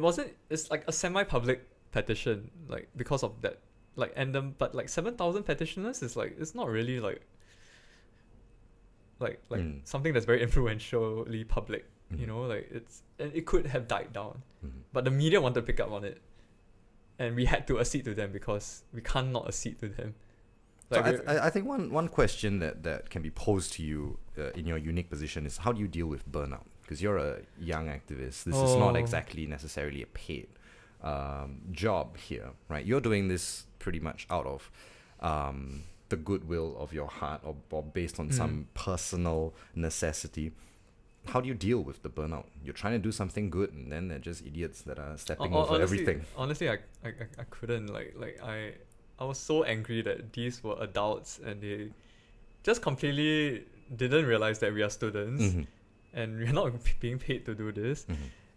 it's like a semi-public petition, like because of that, like, and but like 7,000 petitioners is like, it's not really like something that's very influentially public, you know, like and it could have died down, but the media wanted to pick up on it, and we had to accede to them because we can't not accede to them. Like, so I think one question that can be posed to you in your unique position is, how do you deal with burnout? Because you're a young activist. This is not exactly necessarily a paid job here, right? You're doing this pretty much out of the goodwill of your heart, or based on some personal necessity. How do you deal with the burnout? You're trying to do something good, and then they're just idiots that are stepping over everything. Honestly, I couldn't. Like I was so angry that these were adults and they just completely didn't realize that we are students, and we're not being paid to do this,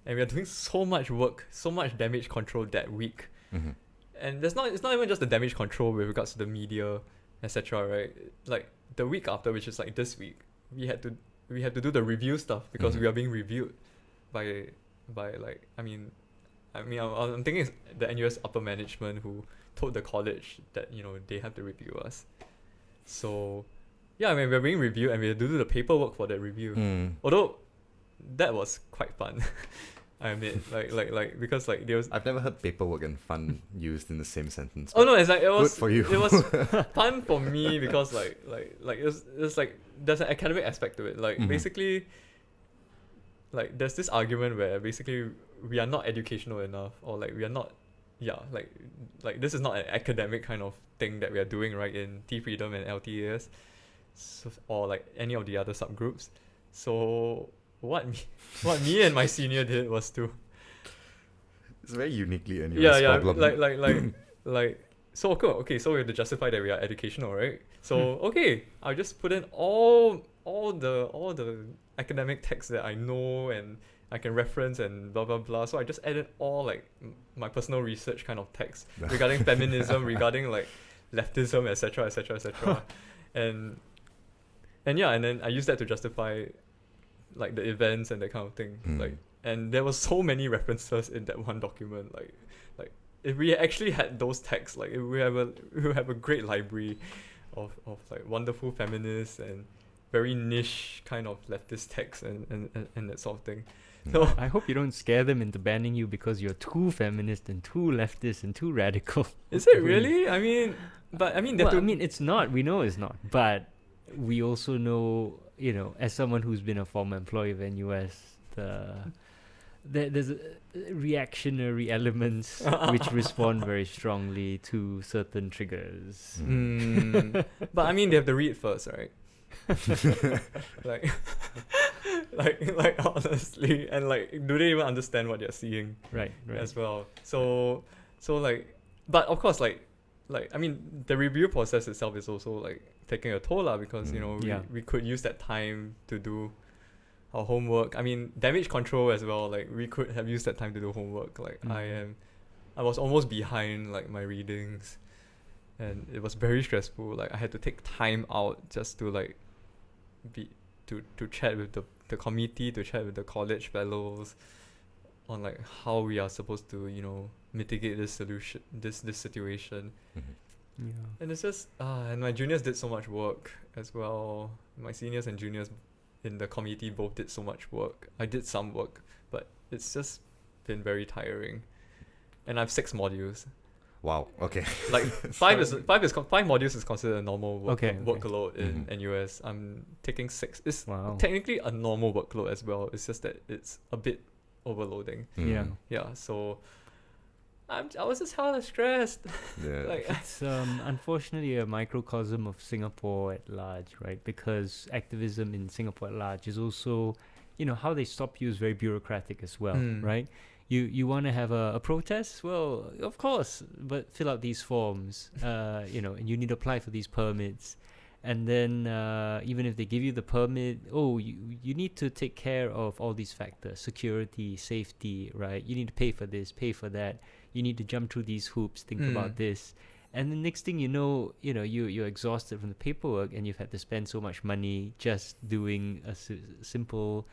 and we are doing so much work, so much damage control that week, and it's not even just the damage control with regards to the media, etc. Right? Like the week after, which is like this week, we had to do the review stuff because we are being reviewed by like, I'm thinking it's the NUS upper management who told the college that, you know, they have to review us. So yeah, I mean, we're being reviewed and we have to do the paperwork for that review. Although that was quite fun. I mean, like because like there was, I've never heard paperwork and fun used in the same sentence. Oh no, it's like, it was good for you. It was fun for me because like it was like, there's an academic aspect to it. Like basically, like there's this argument where basically we are not educational enough, or like we are not, like this is not an academic kind of thing that we are doing, right, in tFreedom and LTAS, so, or like any of the other subgroups. So what me and my senior did was to, it's very uniquely NUS problem. like so okay, so we have to justify that we are educational, right? So okay, I'll just put in all the academic texts that I know and I can reference and blah blah blah. So I just added all like my personal research kind of texts regarding feminism, regarding like leftism, etc., etc., etc. And yeah, and then I used that to justify like the events and that kind of thing. Like, and there was so many references in that one document. Like if we actually had those texts, like we have a great library of like wonderful feminists and very niche kind of leftist texts and that sort of thing. So I hope you don't scare them into banning you because you're too feminist and too leftist and too radical. Is it really? I mean, it's not. We know it's not. But we also know, you know, as someone who's been a former employee of NUS, there's reactionary elements which respond very strongly to certain triggers. But I mean, they have to read first, right? like like honestly, and like, do they even understand what they're seeing? Right. As well. So like, but of course, like I mean, the review process itself is also like taking a toll, because you know we could use that time to do our homework. I mean, damage control as well. Like, we could have used that time to do homework. Like, I was almost behind like my readings, and it was very stressful. Like, I had to take time out just to like to chat with the committee, to chat with the college fellows on like how we are supposed to, you know, mitigate this situation. Yeah. And it's just and my juniors did so much work as well. My seniors and juniors in the committee both did so much work. I did some work, but it's just been very tiring. And I have 6 modules. Wow. Okay. Like five modules is considered a normal workload in NUS. I'm taking 6. It's technically a normal workload as well. It's just that it's a bit overloading. Yeah. So I was just hella stressed. Yeah. Like, it's unfortunately a microcosm of Singapore at large, right? Because activism in Singapore at large is also, you know, how they stop you is very bureaucratic as well, right? You want to have a protest? Well, of course, but fill out these forms, you know, and you need to apply for these permits. And then even if they give you the permit, you need to take care of all these factors: security, safety, right? You need to pay for this, pay for that. You need to jump through these hoops, think about this. And the next thing you know, you're exhausted from the paperwork, and you've had to spend so much money just doing a simple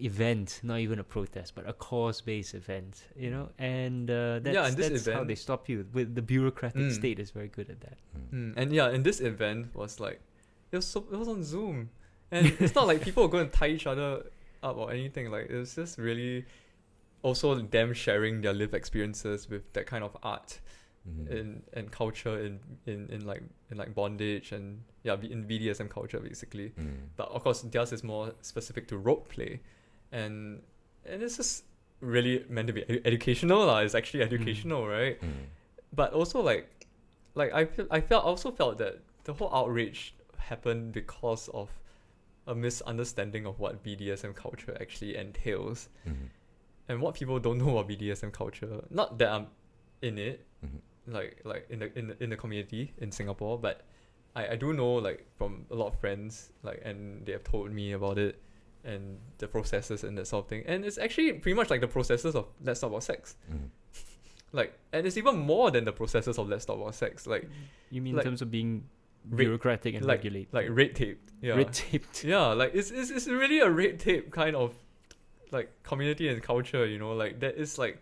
event, not even a protest, but a cause-based event, you know. And that's how they stop you. With the bureaucratic state is very good at that. And and this event was like, it was on Zoom, and it's not like people were going to tie each other up or anything. Like, it was just really also them sharing their lived experiences with that kind of art and culture in like bondage and in BDSM culture basically. But of course theirs is more specific to rope play, and it's just really meant to be educational lah. It's actually educational, right? But also like I also felt that the whole outrage happened because of a misunderstanding of what BDSM culture actually entails. And what people don't know about BDSM culture, not that I'm in it, like in the community in Singapore, but I do know, like, from a lot of friends, like, and they have told me about it and the processes and that sort of thing. And it's actually pretty much like the processes of Let's Talk About Sex. Like, and it's even more than the processes of Let's Talk About Sex. Like, you mean in terms of being bureaucratic and regulated, like red taped. Red taped. Yeah, like it's really a red tape kind of like community and culture, you know, like there is like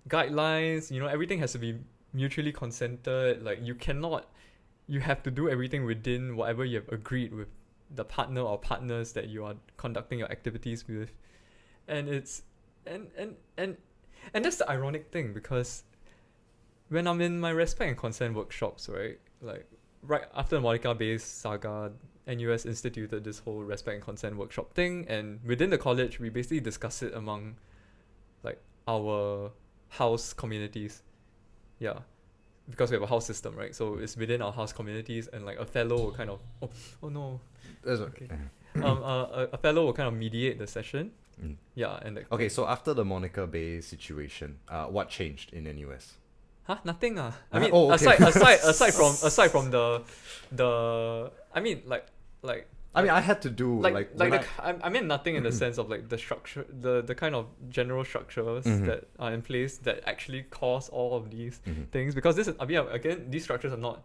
guidelines, you know, everything has to be mutually consented. Like, you have to do everything within whatever you have agreed with the partner or partners that you are conducting your activities with. And it's and that's the ironic thing, because when I'm in my respect and consent workshops, right, like right after the Monica based saga, NUS instituted this whole respect and consent workshop thing, and within the college we basically discuss it among like our house communities, because we have a house system, right? So it's within our house communities, and like a fellow will kind of oh no, that's okay. A fellow will kind of mediate the session. And okay, so after the Monica Bay situation, what changed in NUS? Nothing. I mean, okay. aside from the I mean, like I mean, I had to do I mean nothing in the sense of like the structure, the kind of general structures that are in place that actually cause all of these things, because this is, I mean, again, these structures are not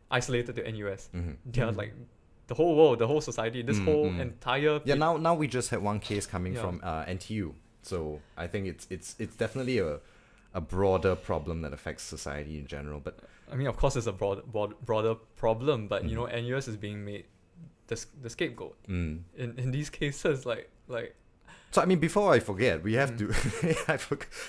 isolated to NUS. They are like the whole world, the whole society, this whole entire now we just had one case coming from NTU, so I think it's definitely a broader problem that affects society in general. But I mean, of course, it's a broader problem, but you know, NUS is being made the scapegoat in these cases. Like so I mean, before I forget, we have to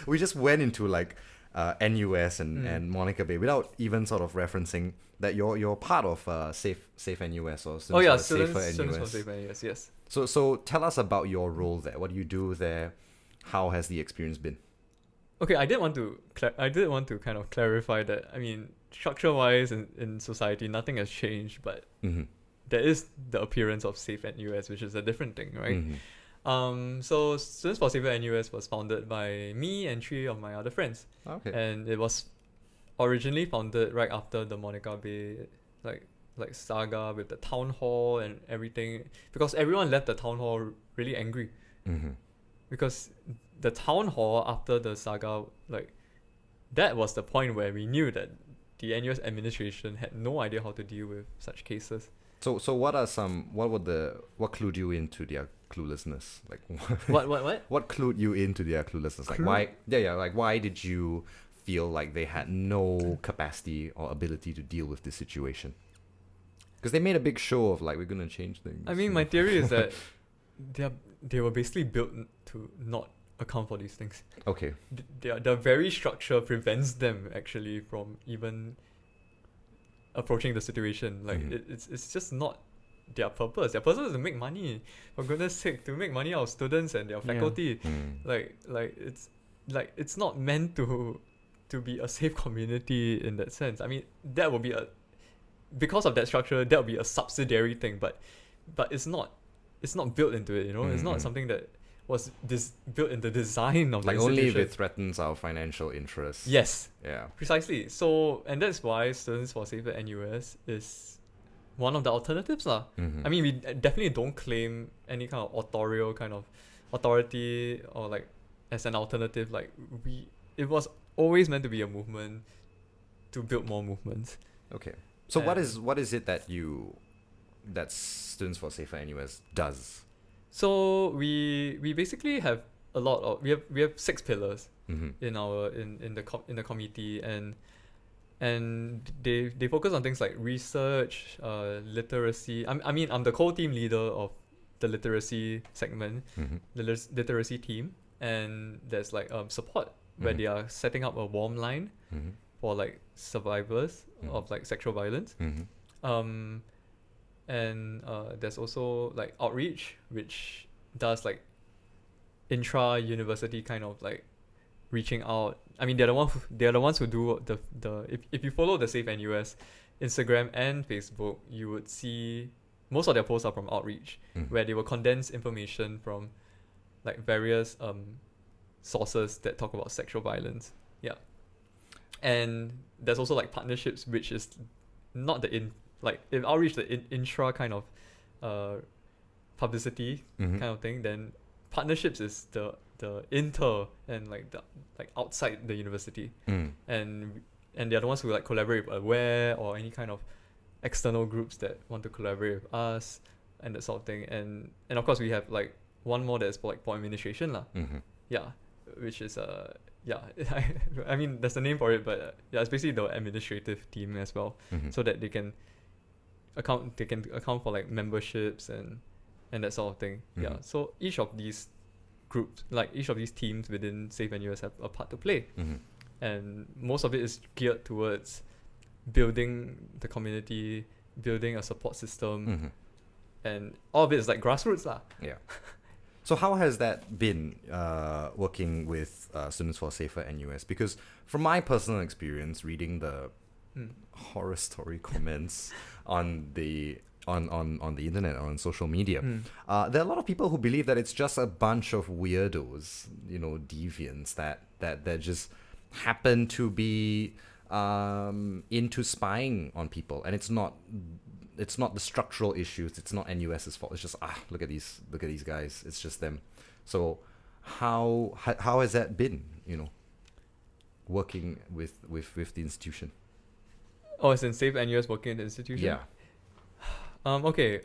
we just went into like NUS and Monica Bay without even sort of referencing that you're part of Safer NUS or Students for Safer NUS, yes. So tell us about your role there. What do you do there? How has the experience been? Okay, I did want to kind of clarify that, I mean, structure-wise in society, nothing has changed, but there is the appearance of Safe NUS, which is a different thing, right? So Students for Safer NUS was founded by me and 3 of my other friends. Okay. And it was originally founded right after the Monica Bay like saga with the town hall and everything, because everyone left the town hall really angry. Mm-hmm. Because the town hall after the saga, like, that was the point where we knew that the NUS administration had no idea how to deal with such cases. So what clued you into their cluelessness? Like What? what clued you into their cluelessness? Like why? Yeah. Like why did you feel like they had no capacity or ability to deal with this situation? Because they made a big show of like, we're gonna change things. I mean, my theory is that they were basically built to not account for these things. Okay. Their very structure prevents them actually from even approaching the situation. Like, it's just not their purpose. Their purpose is to make money. For goodness sake, to make money out of students and their faculty. Like it's not meant to be a safe community in that sense. I mean, that will be because of that structure, that will be a subsidiary thing, but it's not built into it, you know. It's not something that was built in the design of like the only institution. if it threatens our financial interests. Yes. Yeah. Precisely. So, and that's why Students for Safer NUS is one of the alternatives lah. I mean, we definitely don't claim any kind of authorial kind of authority or like as an alternative. Like, it was always meant to be a movement to build more movements. Okay. So what is it that Students for Safer NUS does? So we basically have a lot of we have 6 pillars in our in the committee, and they focus on things like research, literacy. I mean I'm the co-team leader of the literacy segment, the literacy team, and there's like support where they are setting up a warm line for like survivors of like sexual violence. And there's also like outreach, which does like intra-university kind of like reaching out. I mean, they're the ones who do the if you follow the Safe NUS Instagram and Facebook, you would see most of their posts are from outreach, where they will condense information from like various sources that talk about sexual violence. Yeah. And there's also like partnerships, which is not in outreach, the intra kind of publicity kind of thing. Then partnerships is the inter and like the like outside the university, and they're the ones who like collaborate with Aware or any kind of external groups that want to collaborate with us and that sort of thing. And of course we have like one more that's for like for administration lah. Yeah, which is I mean that's the name for it, but yeah, it's basically the administrative team as well, so that they can account for like memberships and that sort of thing. Yeah, so each of these groups, like each of these teams within Safe NUS have a part to play, and most of it is geared towards building the community, building a support system, and all of it is like grassroots lah. Yeah. So how has that been working with Students for Safer NUS? Because from my personal experience, reading the horror story comments on the internet or on social media, there are a lot of people who believe that it's just a bunch of weirdos, you know, deviants that just happen to be into spying on people, and it's not the structural issues. It's not NUS's fault. It's just look at these guys. It's just them. So how has that been? You know, working with the institution. Oh, it's in Safe NUS working in the institution. Yeah. Okay.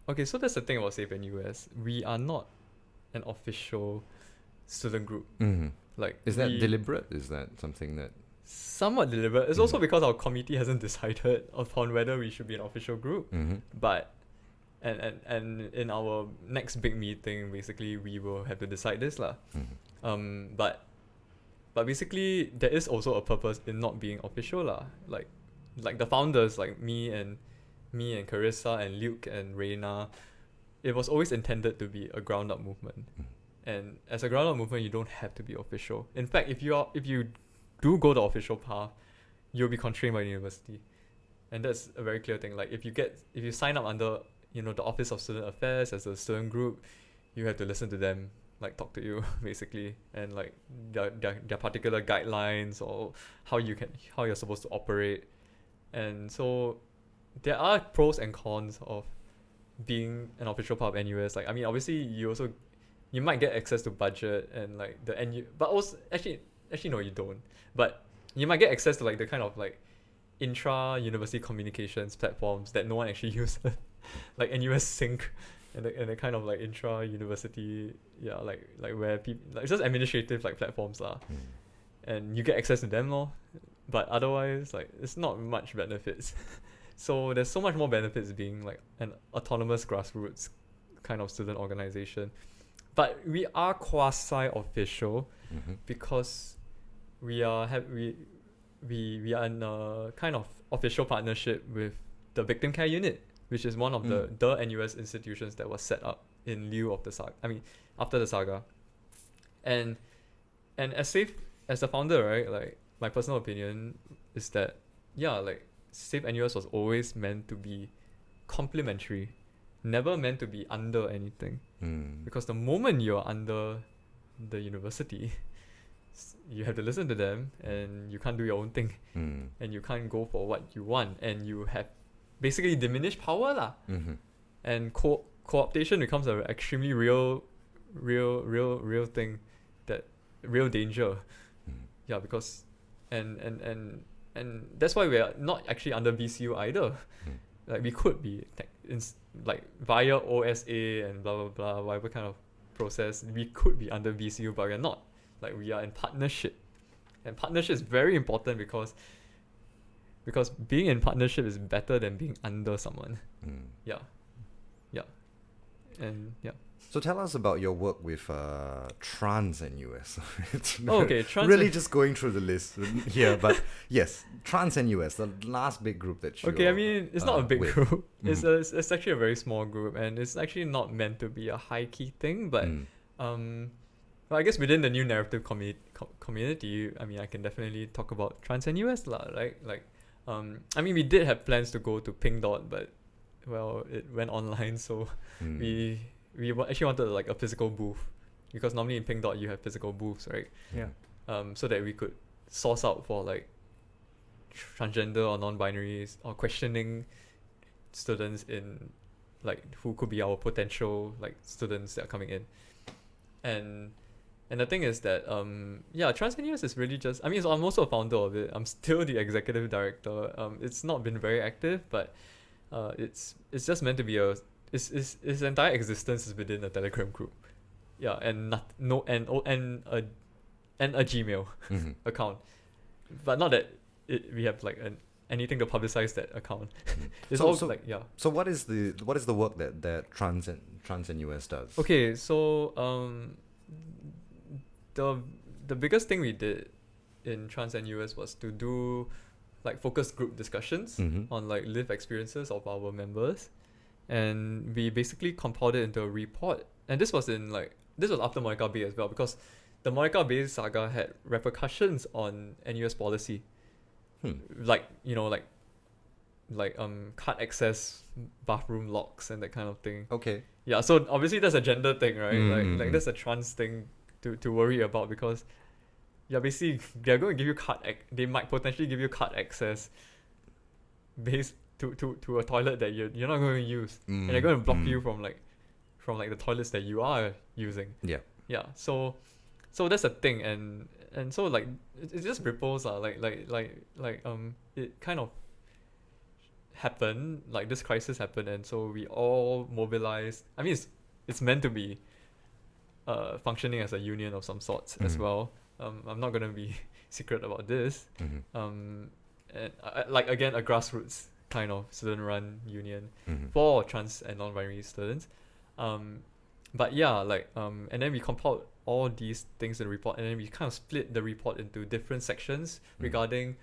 Okay. So that's the thing about Safe NUS. We are not an official student group. Like, is that deliberate? Is that something that? Somewhat deliberate. It's also because our committee hasn't decided upon whether we should be an official group. But and in our next big meeting, basically we will have to decide this lah. But basically there is also a purpose in not being official lah. Like the founders, like me and Carissa and Luke and Reina, it was always intended to be a ground up movement. And as a ground up movement, you don't have to be official. In fact, if you do go the official path, you'll be constrained by the university, and that's a very clear thing. Like if you sign up under, you know, the Office of Student Affairs as a student group, you have to listen to them like talk to you basically, and like their particular guidelines or how you're supposed to operate. And so there are pros and cons of being an official part of NUS. Like, I mean, obviously you might get access to budget and like the but also actually no, you don't. But you might get access to like the kind of like intra-university communications platforms that no one actually uses, like NUS Sync and the kind of like intra-university, like where people, like just administrative like platforms lah, and you get access to them lor. But otherwise, like, it's not much benefits. So there's so much more benefits being like an autonomous grassroots kind of student organization. But we are quasi-official because we are we are in a kind of official partnership with the Victim Care Unit, which is one of the NUS institutions that was set up in lieu of the saga. I mean, after the saga. And as the founder, right, like, my personal opinion is that, like, Safe NUS was always meant to be complementary, never meant to be under anything. Because the moment you're under the university, you have to listen to them and you can't do your own thing. And you can't go for what you want, and you have basically diminished power lah. And co-optation becomes an extremely real thing, that real danger. Because and that's why we are not actually under VCU either. Like, we could be like via OSA and blah blah blah, whatever kind of process, we could be under VCU, but we're not. Like, we are in partnership, and partnership is very important because being in partnership is better than being under someone. And So tell us about your work with TransNUS. Okay, really just going through the list here, but yes, TransNUS, the last big group that you. Okay, I mean, it's not a big group. It's actually a very small group, and it's actually not meant to be a high key thing. But well, I guess within the new narrative community, I mean, I can definitely talk about TransNUS lah. Like, I mean, we did have plans to go to Pink Dot, but well, it went online, so we actually wanted like a physical booth, because normally in Pink Dot you have physical booths, right? So that we could source out for like transgender or non-binaries or questioning students in like who could be our potential like students that are coming in. And the thing is that TransNUS is really just, I mean, I'm also a founder of it. I'm still the executive director. It's not been very active, but it's just meant to be its entire existence is within a Telegram group, and a Gmail account, but not that we have like anything to publicize that account. It's So what is the work that TransNUS does? Okay, so the biggest thing we did in TransNUS was to do like focus group discussions on like lived experiences of our members. And we basically compiled it into a report. And this was after Monica Bay as well, because the Monica Bay saga had repercussions on NUS policy. Like, cut access bathroom locks and that kind of thing. Okay. Yeah, so obviously that's a gender thing, right? Like that's a trans thing to worry about, because basically they're going to give you they might potentially give you cut access based to a toilet that you're not going to use, and they're going to block you from the toilets that you are using. So that's a thing, and so like it just ripples it kind of happened, like this crisis happened, and so we all mobilized. I mean, it's meant to be functioning as a union of some sorts as well. I'm not going to be secret about this. And like, again, a grassroots kind of student-run union for trans and non-binary students. But and then we compiled all these things in the report, and then we kind of split the report into different sections regarding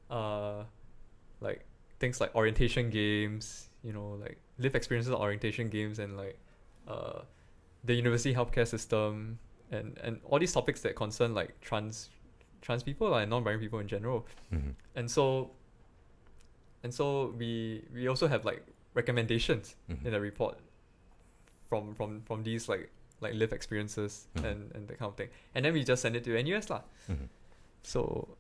like things like orientation games, like lived experiences of orientation games, and like the university healthcare system, and all these topics that concern like trans people and non-binary people in general. And so we also have like recommendations in the report from these like like live experiences and that kind of thing. And then we just send it to NUS lah. So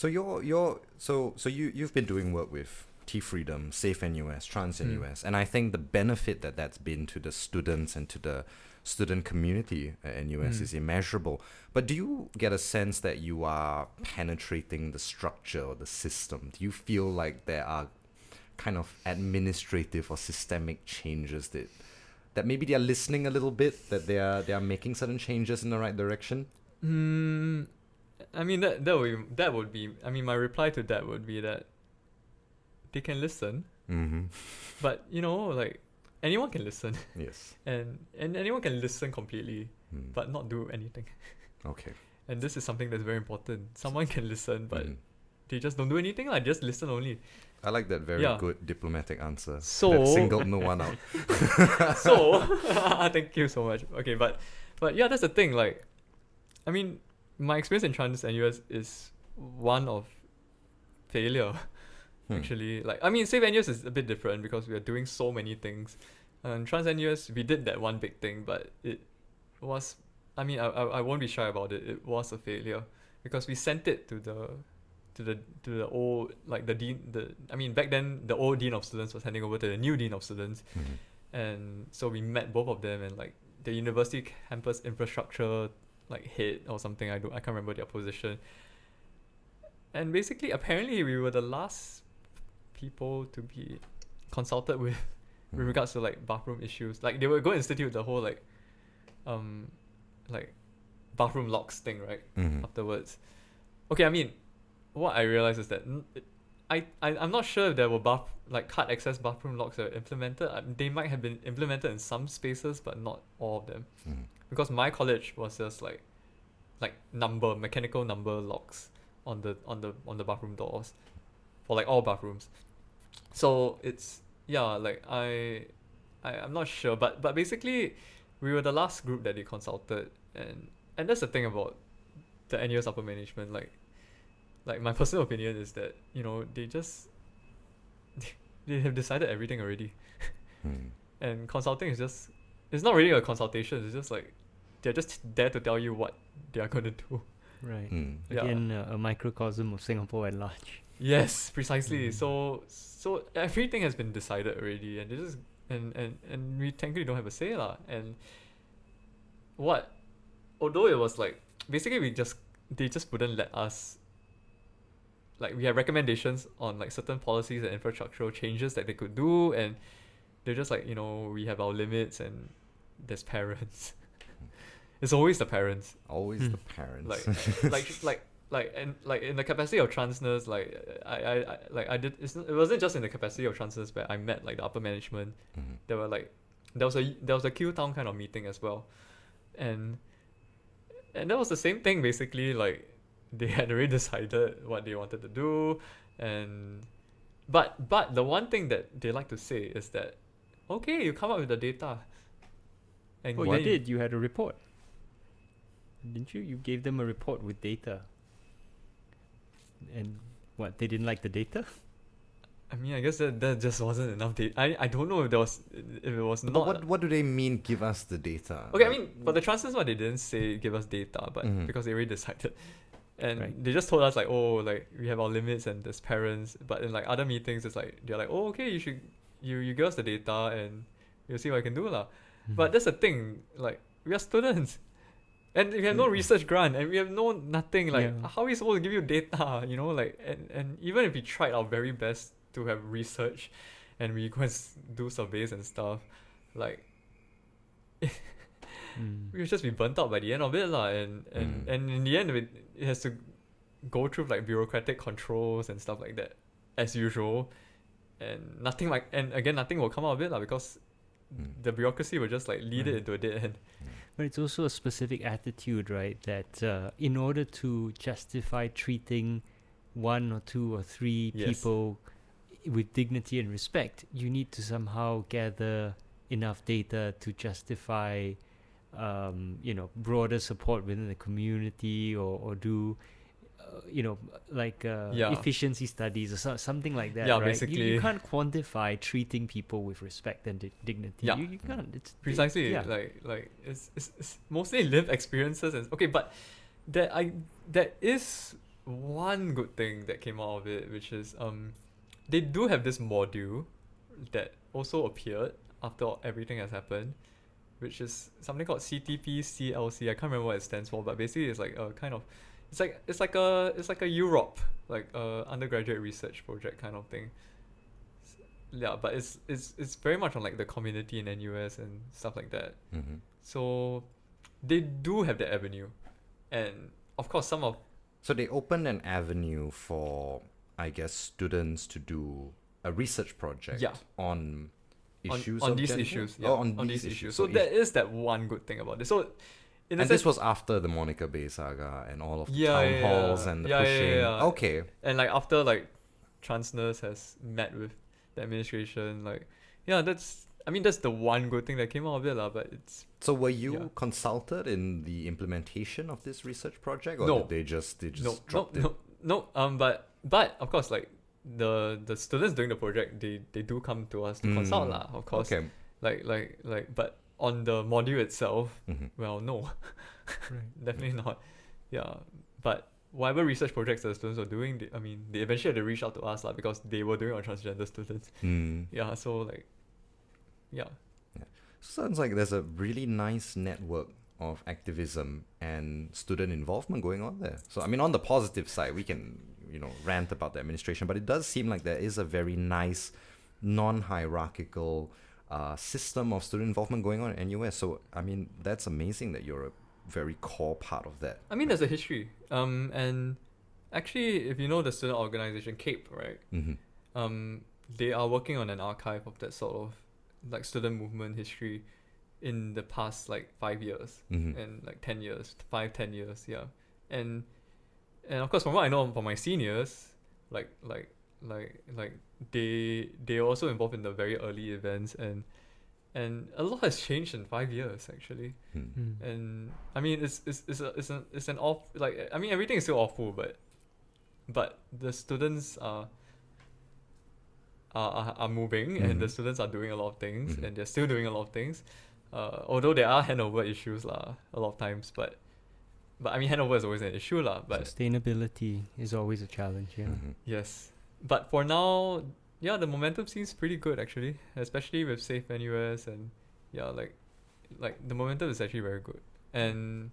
you've been doing work with tFreedom, Safer NUS, TransNUS, and I think the benefit that's been to the students and to the student community at NUS is immeasurable. But do you get a sense that you are penetrating the structure or the system? Do you feel like there are kind of administrative or systemic changes that maybe they are listening a little bit, that they are making certain changes in the right direction? I mean that would be I mean, my reply to that would be that they can listen, but like anyone can listen. Yes. and anyone can listen completely, but not do anything. Okay. And this is something that's very important. Someone can listen, but they just don't do anything. Like, just listen only. I like that very good diplomatic answer. So that singled no one out. So thank you so much. Okay, but yeah, that's the thing. Like, I mean, my experience in TransNUS is one of failure. Actually, like, I mean, Safer NUS is a bit different because we are doing so many things. And TransNUS, we did that one big thing, but it was, I mean, I won't be shy about it. It was a failure because we sent it to the old, like the dean, I mean, back then the old dean of students was handing over to the new dean of students, and so we met both of them, and like the university campus infrastructure like head or something, I can't remember their position. And basically, apparently, we were the last people to be consulted with regards to like bathroom issues. Like, they were going to institute the whole like bathroom locks thing, right? Afterwards. Okay, I mean, what I realized is that I'm not sure if there were card access bathroom locks that were implemented. They might have been implemented in some spaces, but not all of them. Because my college was just like mechanical number locks on the bathroom doors for like all bathrooms. So it's like I'm not sure, but basically we were the last group that they consulted, and that's the thing about the NUS upper management. Like my personal opinion is that they have decided everything already. And consulting is just, it's not really a consultation, it's just like they're just there to tell you what they are going to do. Right. Again, a microcosm of Singapore at large. Yes, precisely. So everything has been decided already, and this is and we technically don't have a say lah. And although it was like basically they just wouldn't let us, like, we had recommendations on like certain policies and infrastructural changes that they could do, and they're just like, we have our limits, and there's parents. It's always the parents. Always the parents. Like in the capacity of TransNUS, it wasn't just in the capacity of TransNUS, but I met like the upper management. There was a Q Town kind of meeting as well, and that was the same thing basically. Like, they had already decided what they wanted to do, but the one thing that they like to say is that, okay, you come up with the data. And you did. You had a report, didn't you? You gave them a report with data. And what, they didn't like the data? I mean, I guess that just wasn't enough data. I don't know if it was but not. What do they mean, give us the data? Okay, I mean, for the TransNUS one, they didn't say give us data, but because they already decided. And they just told us like, oh, like, we have our limits and there's parents. But in like other meetings, it's like, they're like, oh, okay, you give us the data and you'll see what I can do lah. But that's the thing, like, we are students. And we have no research grant, and we have nothing. Like, how are we supposed to give you data? Like, and even if we tried our very best to have research, and we go and do surveys and stuff, like, we would just be burnt out by the end of it, lah. And in the end, it has to go through like bureaucratic controls and stuff like that, as usual. And nothing will come out of it, lah, because the bureaucracy will just like lead it into a dead end. But it's also a specific attitude, right? That in order to justify treating one or two or three people with dignity and respect, you need to somehow gather enough data to justify, broader support within the community, or do efficiency studies or something like that. Yeah, right? basically. You can't quantify treating people with respect and dignity. Yeah. You can't. Precisely. Yeah. Like it's mostly lived experiences. And okay, but there is one good thing that came out of it, which is they do have this module that also appeared after everything has happened, which is something called CTP CLC. I can't remember what it stands for, but basically it's like a kind of it's like a Europe, like undergraduate research project kind of thing. Yeah, but it's very much on like the community in NUS and stuff like that. Mm-hmm. So they do have the avenue, and of course So they opened an avenue for, I guess, students to do a research project on issues on of these gender? issues. Oh, on these issues. So there is that one good thing about this. So in a and sense, this was after the Monica Bay saga and all of the Yeah, town yeah, halls yeah. and the Yeah, yeah, pushing. yeah. Okay. and like after like TransNUS has met with the administration, like that's the one good thing that came out of it lah. But it's So were you consulted in the implementation of this research project, or No. did they just no dropped it? no but of course, like the students doing the project, they do come to us to consult lah, of course. Okay. Like but on the module itself, Mhm. well, no. Right. Definitely not. Yeah, but whatever research projects the students were doing, they eventually had to reach out to us lah, because they were doing on transgender students. Mm. Yeah, so like, yeah. Sounds like there's a really nice network of activism and student involvement going on there. So on the positive side, we can rant about the administration, but it does seem like there is a very nice non-hierarchical system of student involvement going on in NUS. So that's amazing that you're a very core part of that. There's a history. And actually, if you know the student organization CAPE, right? Mm-hmm. They are working on an archive of that sort of like student movement history in the past like 5 years Mm-hmm. and like 10 years, 5-10 years, yeah. And of course, from what I know from my seniors, like they are also involved in the very early events, and a lot has changed in 5 years actually. Mm. And it's an off, like everything is still awful, but the students are moving, and the students are doing a lot of things, and they're still doing a lot of things, although there are handover issues lah a lot of times, but handover is always an issue lah, but Sustainability is always a challenge. Yeah. Mhm. yes, but for now, the momentum seems pretty good actually, especially with Safer NUS, and like the momentum is actually very good. And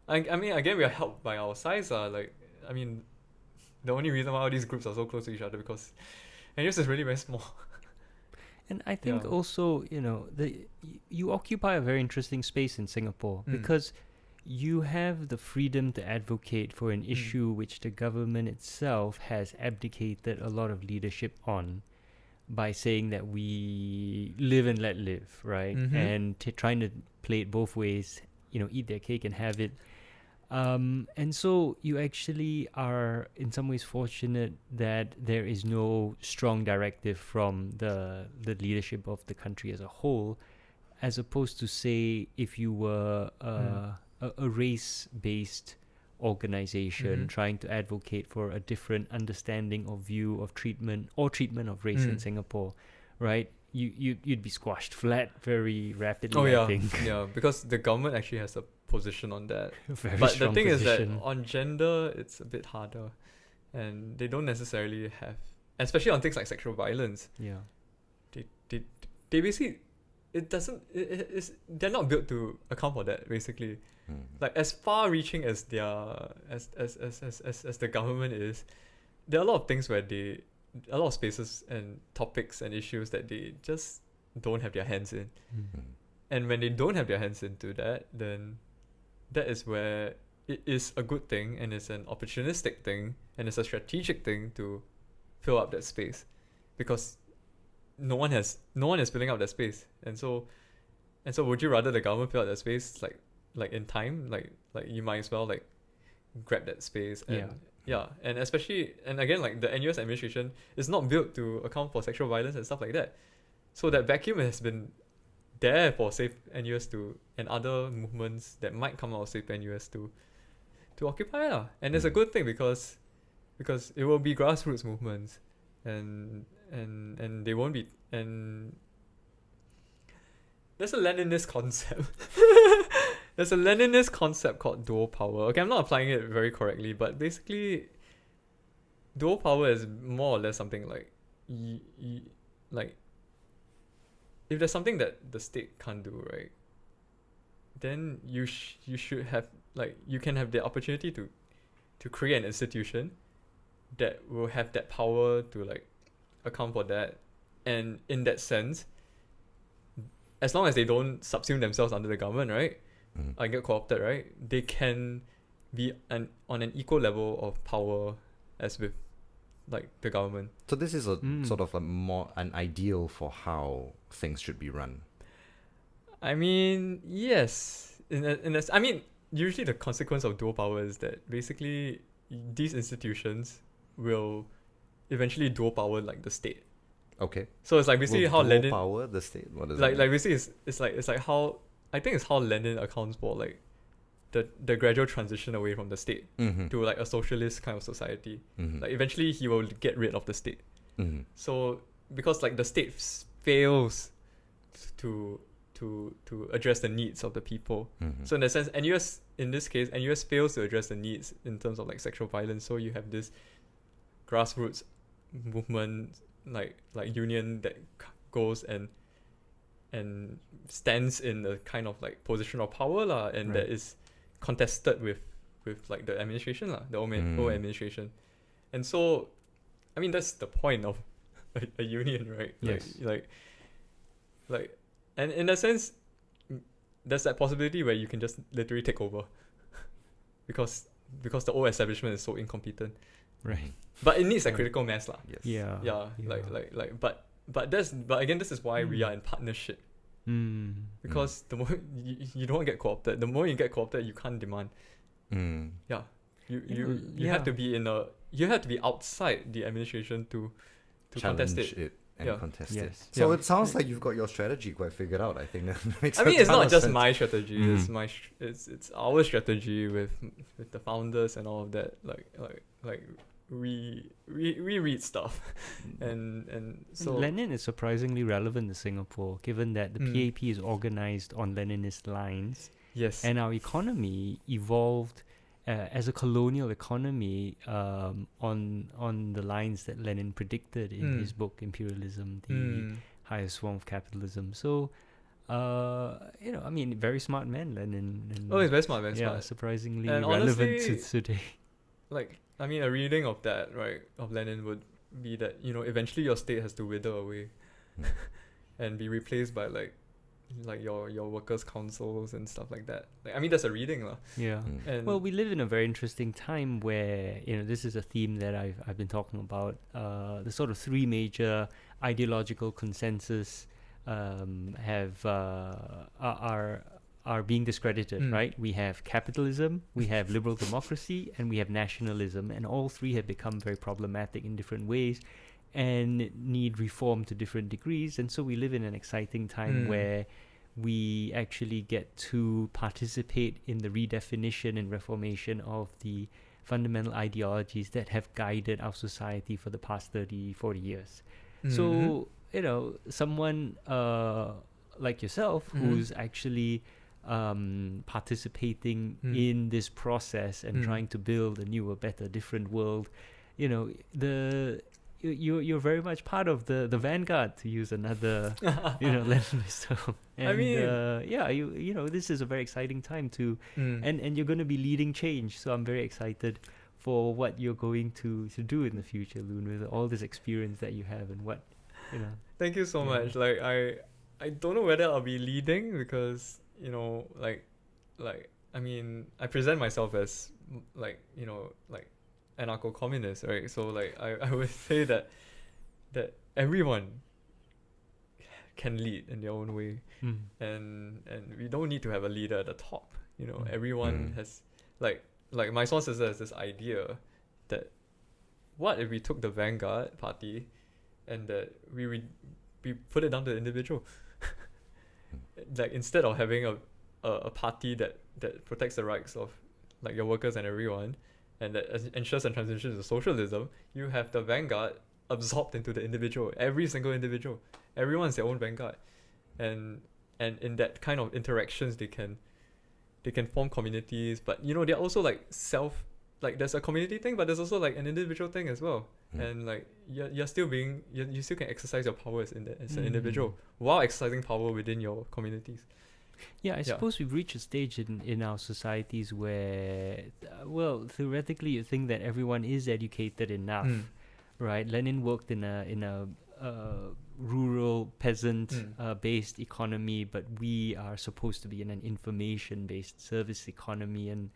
again, we are helped by our size. The only reason why all these groups are so close to each other, because NUS is really very small. And I think Yeah. also, you occupy a very interesting space in Singapore because you have the freedom to advocate for an issue which the government itself has abdicated a lot of leadership on, by saying that we live and let live, right? Mhm. And trying to play it both ways, eat their cake and have it. And so you actually are in some ways fortunate that there is no strong directive from the leadership of the country as a whole, as opposed to, say, if you were a race-based organization trying to advocate for a different understanding or view of treatment of race in Singapore, right? You'd be squashed flat very rapidly. I think. Yeah, because the government actually has a position on that. Very But the strong thing position. is that on gender, it's a bit harder, and they don't necessarily have, especially on things like sexual violence. Yeah. They basically, they're not built to account for that basically. Mm. Like as far-reaching as as the government is, there are a lot of things where a lot of spaces and topics and issues that they just don't have their hands in. Mm. And when they don't have their hands into that, then that is where it is a good thing, and it's an opportunistic thing, and it's a strategic thing to fill up that space, because no one is filling up that space. And so would you rather the government fill up that space like in time, like you might as well like grab that space, and and especially, and again, like the NUS administration is not built to account for sexual violence and stuff like that, so that vacuum has been there for Safe NUS and other movements that might come out of Safe NUS to occupy lah. And it's a good thing, because because it will be grassroots movements, and they won't be. And there's a Leninist concept. There's a Leninist concept called dual power. Okay, I'm not applying it very correctly, but basically, dual power is more or less something like, like, if there's something that the state can't do, right, then you should have, like, you can have the opportunity to create an institution that will have that power to, like, account for that. And in that sense, as long as they don't subsume themselves under the government, right, and get co-opted, right, they can be on an equal level of power as with, like, the government. So this is a sort of an ideal for how things should be run. I mean, yes. I mean, usually the consequence of dual power is that basically these institutions will eventually dual power, like, the state. Okay. So it's like basically how dual Lenin power the state. What does like that mean? basically it's like how, I think it's how Lenin accounts for, like, the gradual transition away from the state to, like, a socialist kind of society. Like, eventually he will get rid of the state. So because, like, the state fails to address the needs of the people. So in that sense, NUS, in this case, NUS fails to address the needs in terms of, like, sexual violence. So you have this grassroots movement, like union that goes and stands in a kind of, like, position of power lah, and that is contested with like the administration lah, the old administration. And so, I mean, that's the point of a union, right? Yes. Like, and in that sense, there's that possibility where you can just literally take over, because the old establishment is so incompetent. Right. But it needs a critical mass lah. Yes. Yeah. But again, this is why we are in partnership. Because the more you don't get co-opted, the more you get co-opted, you can't demand. Yeah. You have to be you have to be outside the administration to Challenge contest it. and contest it. Yes. So it sounds like you've got your strategy quite figured out. I think that makes I mean, a it's ton not of just sense. my strategy. It's our strategy with the founders and all of that. Like we read stuff, and so Lenin is surprisingly relevant to Singapore, given that the PAP is organized on Leninist lines, yes, and our economy evolved as a colonial economy on the lines that Lenin predicted in his book Imperialism, the highest form of capitalism. So, I mean, very smart man, Lenin. And he's very smart, very yeah, smart. surprisingly And relevant honestly, to today. Like, I mean, a reading of that, right, of Lenin would be that, eventually your state has to wither away and be replaced by like your workers' councils and stuff like that. Like, I mean, that's a reading lah. Yeah. And Well, we live in a very interesting time where, this is a theme that I've been talking about. The sort of three major ideological consensus are being discredited, right? We have capitalism, we have liberal democracy, and we have nationalism, and all three have become very problematic in different ways and need reform to different degrees. And so we live in an exciting time where we actually get to participate in the redefinition and reformation of the fundamental ideologies that have guided our society for the past 30, 40 years. So, someone like yourself who's actually participating in this process and trying to build a newer, better, different world, you're very much part of the vanguard, to use another Leninist term. And, I mean, this is a very exciting time to and you're going to be leading change, so I'm very excited for what you're going to do in the future, Lune, with all this experience that you have and what Thank you so much. Like, I don't know whether I'll be leading because I mean, I present myself as like anarcho-communist, right? So like I would say that everyone can lead in their own way, and we don't need to have a leader at the top. Everyone has like my sources has this idea that what if we took the vanguard party and that we put it down to the individual. Like, instead of having a party that protects the rights of like your workers and everyone, and that ensures a transition to socialism, you have the vanguard absorbed into the individual, every single individual. Everyone's their own vanguard, and in that kind of interactions, they can form communities. But they're also like there's a community thing, but there's also like an individual thing as well. And like you still can exercise your powers as an individual while exercising power within your communities. Yeah, I suppose we've reached a stage in our societies where, theoretically, you think that everyone is educated enough, right? Lenin worked in a rural peasant based economy, but we are supposed to be in an information based service economy, and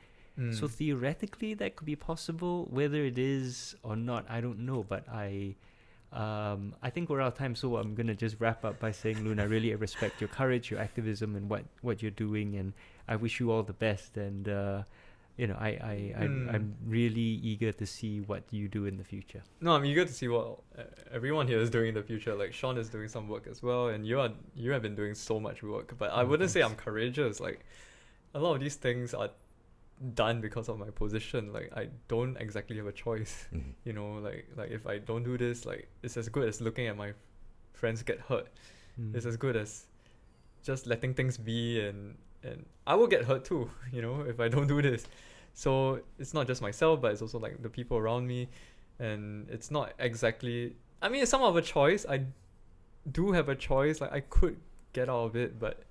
so theoretically that could be possible. Whether it is or not, I don't know, but I think we're out of time, so I'm gonna just wrap up by saying, Lune, I really respect your courage, your activism, and what you're doing, and I wish you all the best. And I'm really eager to see what you do in the future. No, I'm eager to see what everyone here is doing in the future. Like Sean is doing some work as well, and you have been doing so much work. But I wouldn't say I'm courageous. Like a lot of these things are done because of my position. Like I don't exactly have a choice. Like if I don't do this, like it's as good as looking at my friends get hurt. It's as good as just letting things be, and I will get hurt too, if I don't do this. So it's not just myself, but it's also like the people around me, and it's not exactly, I mean, it's somewhat of a choice. I do have a choice. Like I could get out of it, but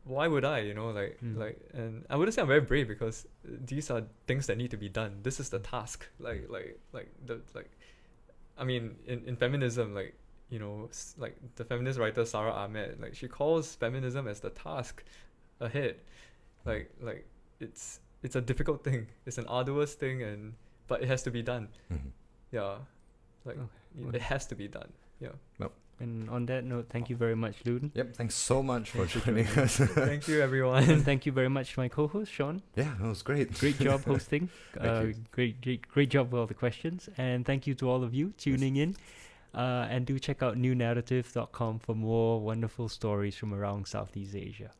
why would I, and I wouldn't say I'm very brave, because these are things that need to be done. This is the task. I mean, in feminism, like the feminist writer Sarah Ahmed, like she calls feminism as the task ahead. Like it's a difficult thing. It's an arduous thing, but it has to be done. Yeah, it has to be done. Yeah. Nope. And on that note, thank you very much, Lune. Yep, thanks so much for joining us. Thank you, everyone. And thank you very much to my co-host, Sean. Yeah, that was great. Great job hosting. Thank you. Great job with all the questions. And thank you to all of you tuning in. And do check out newnarrative.com for more wonderful stories from around Southeast Asia.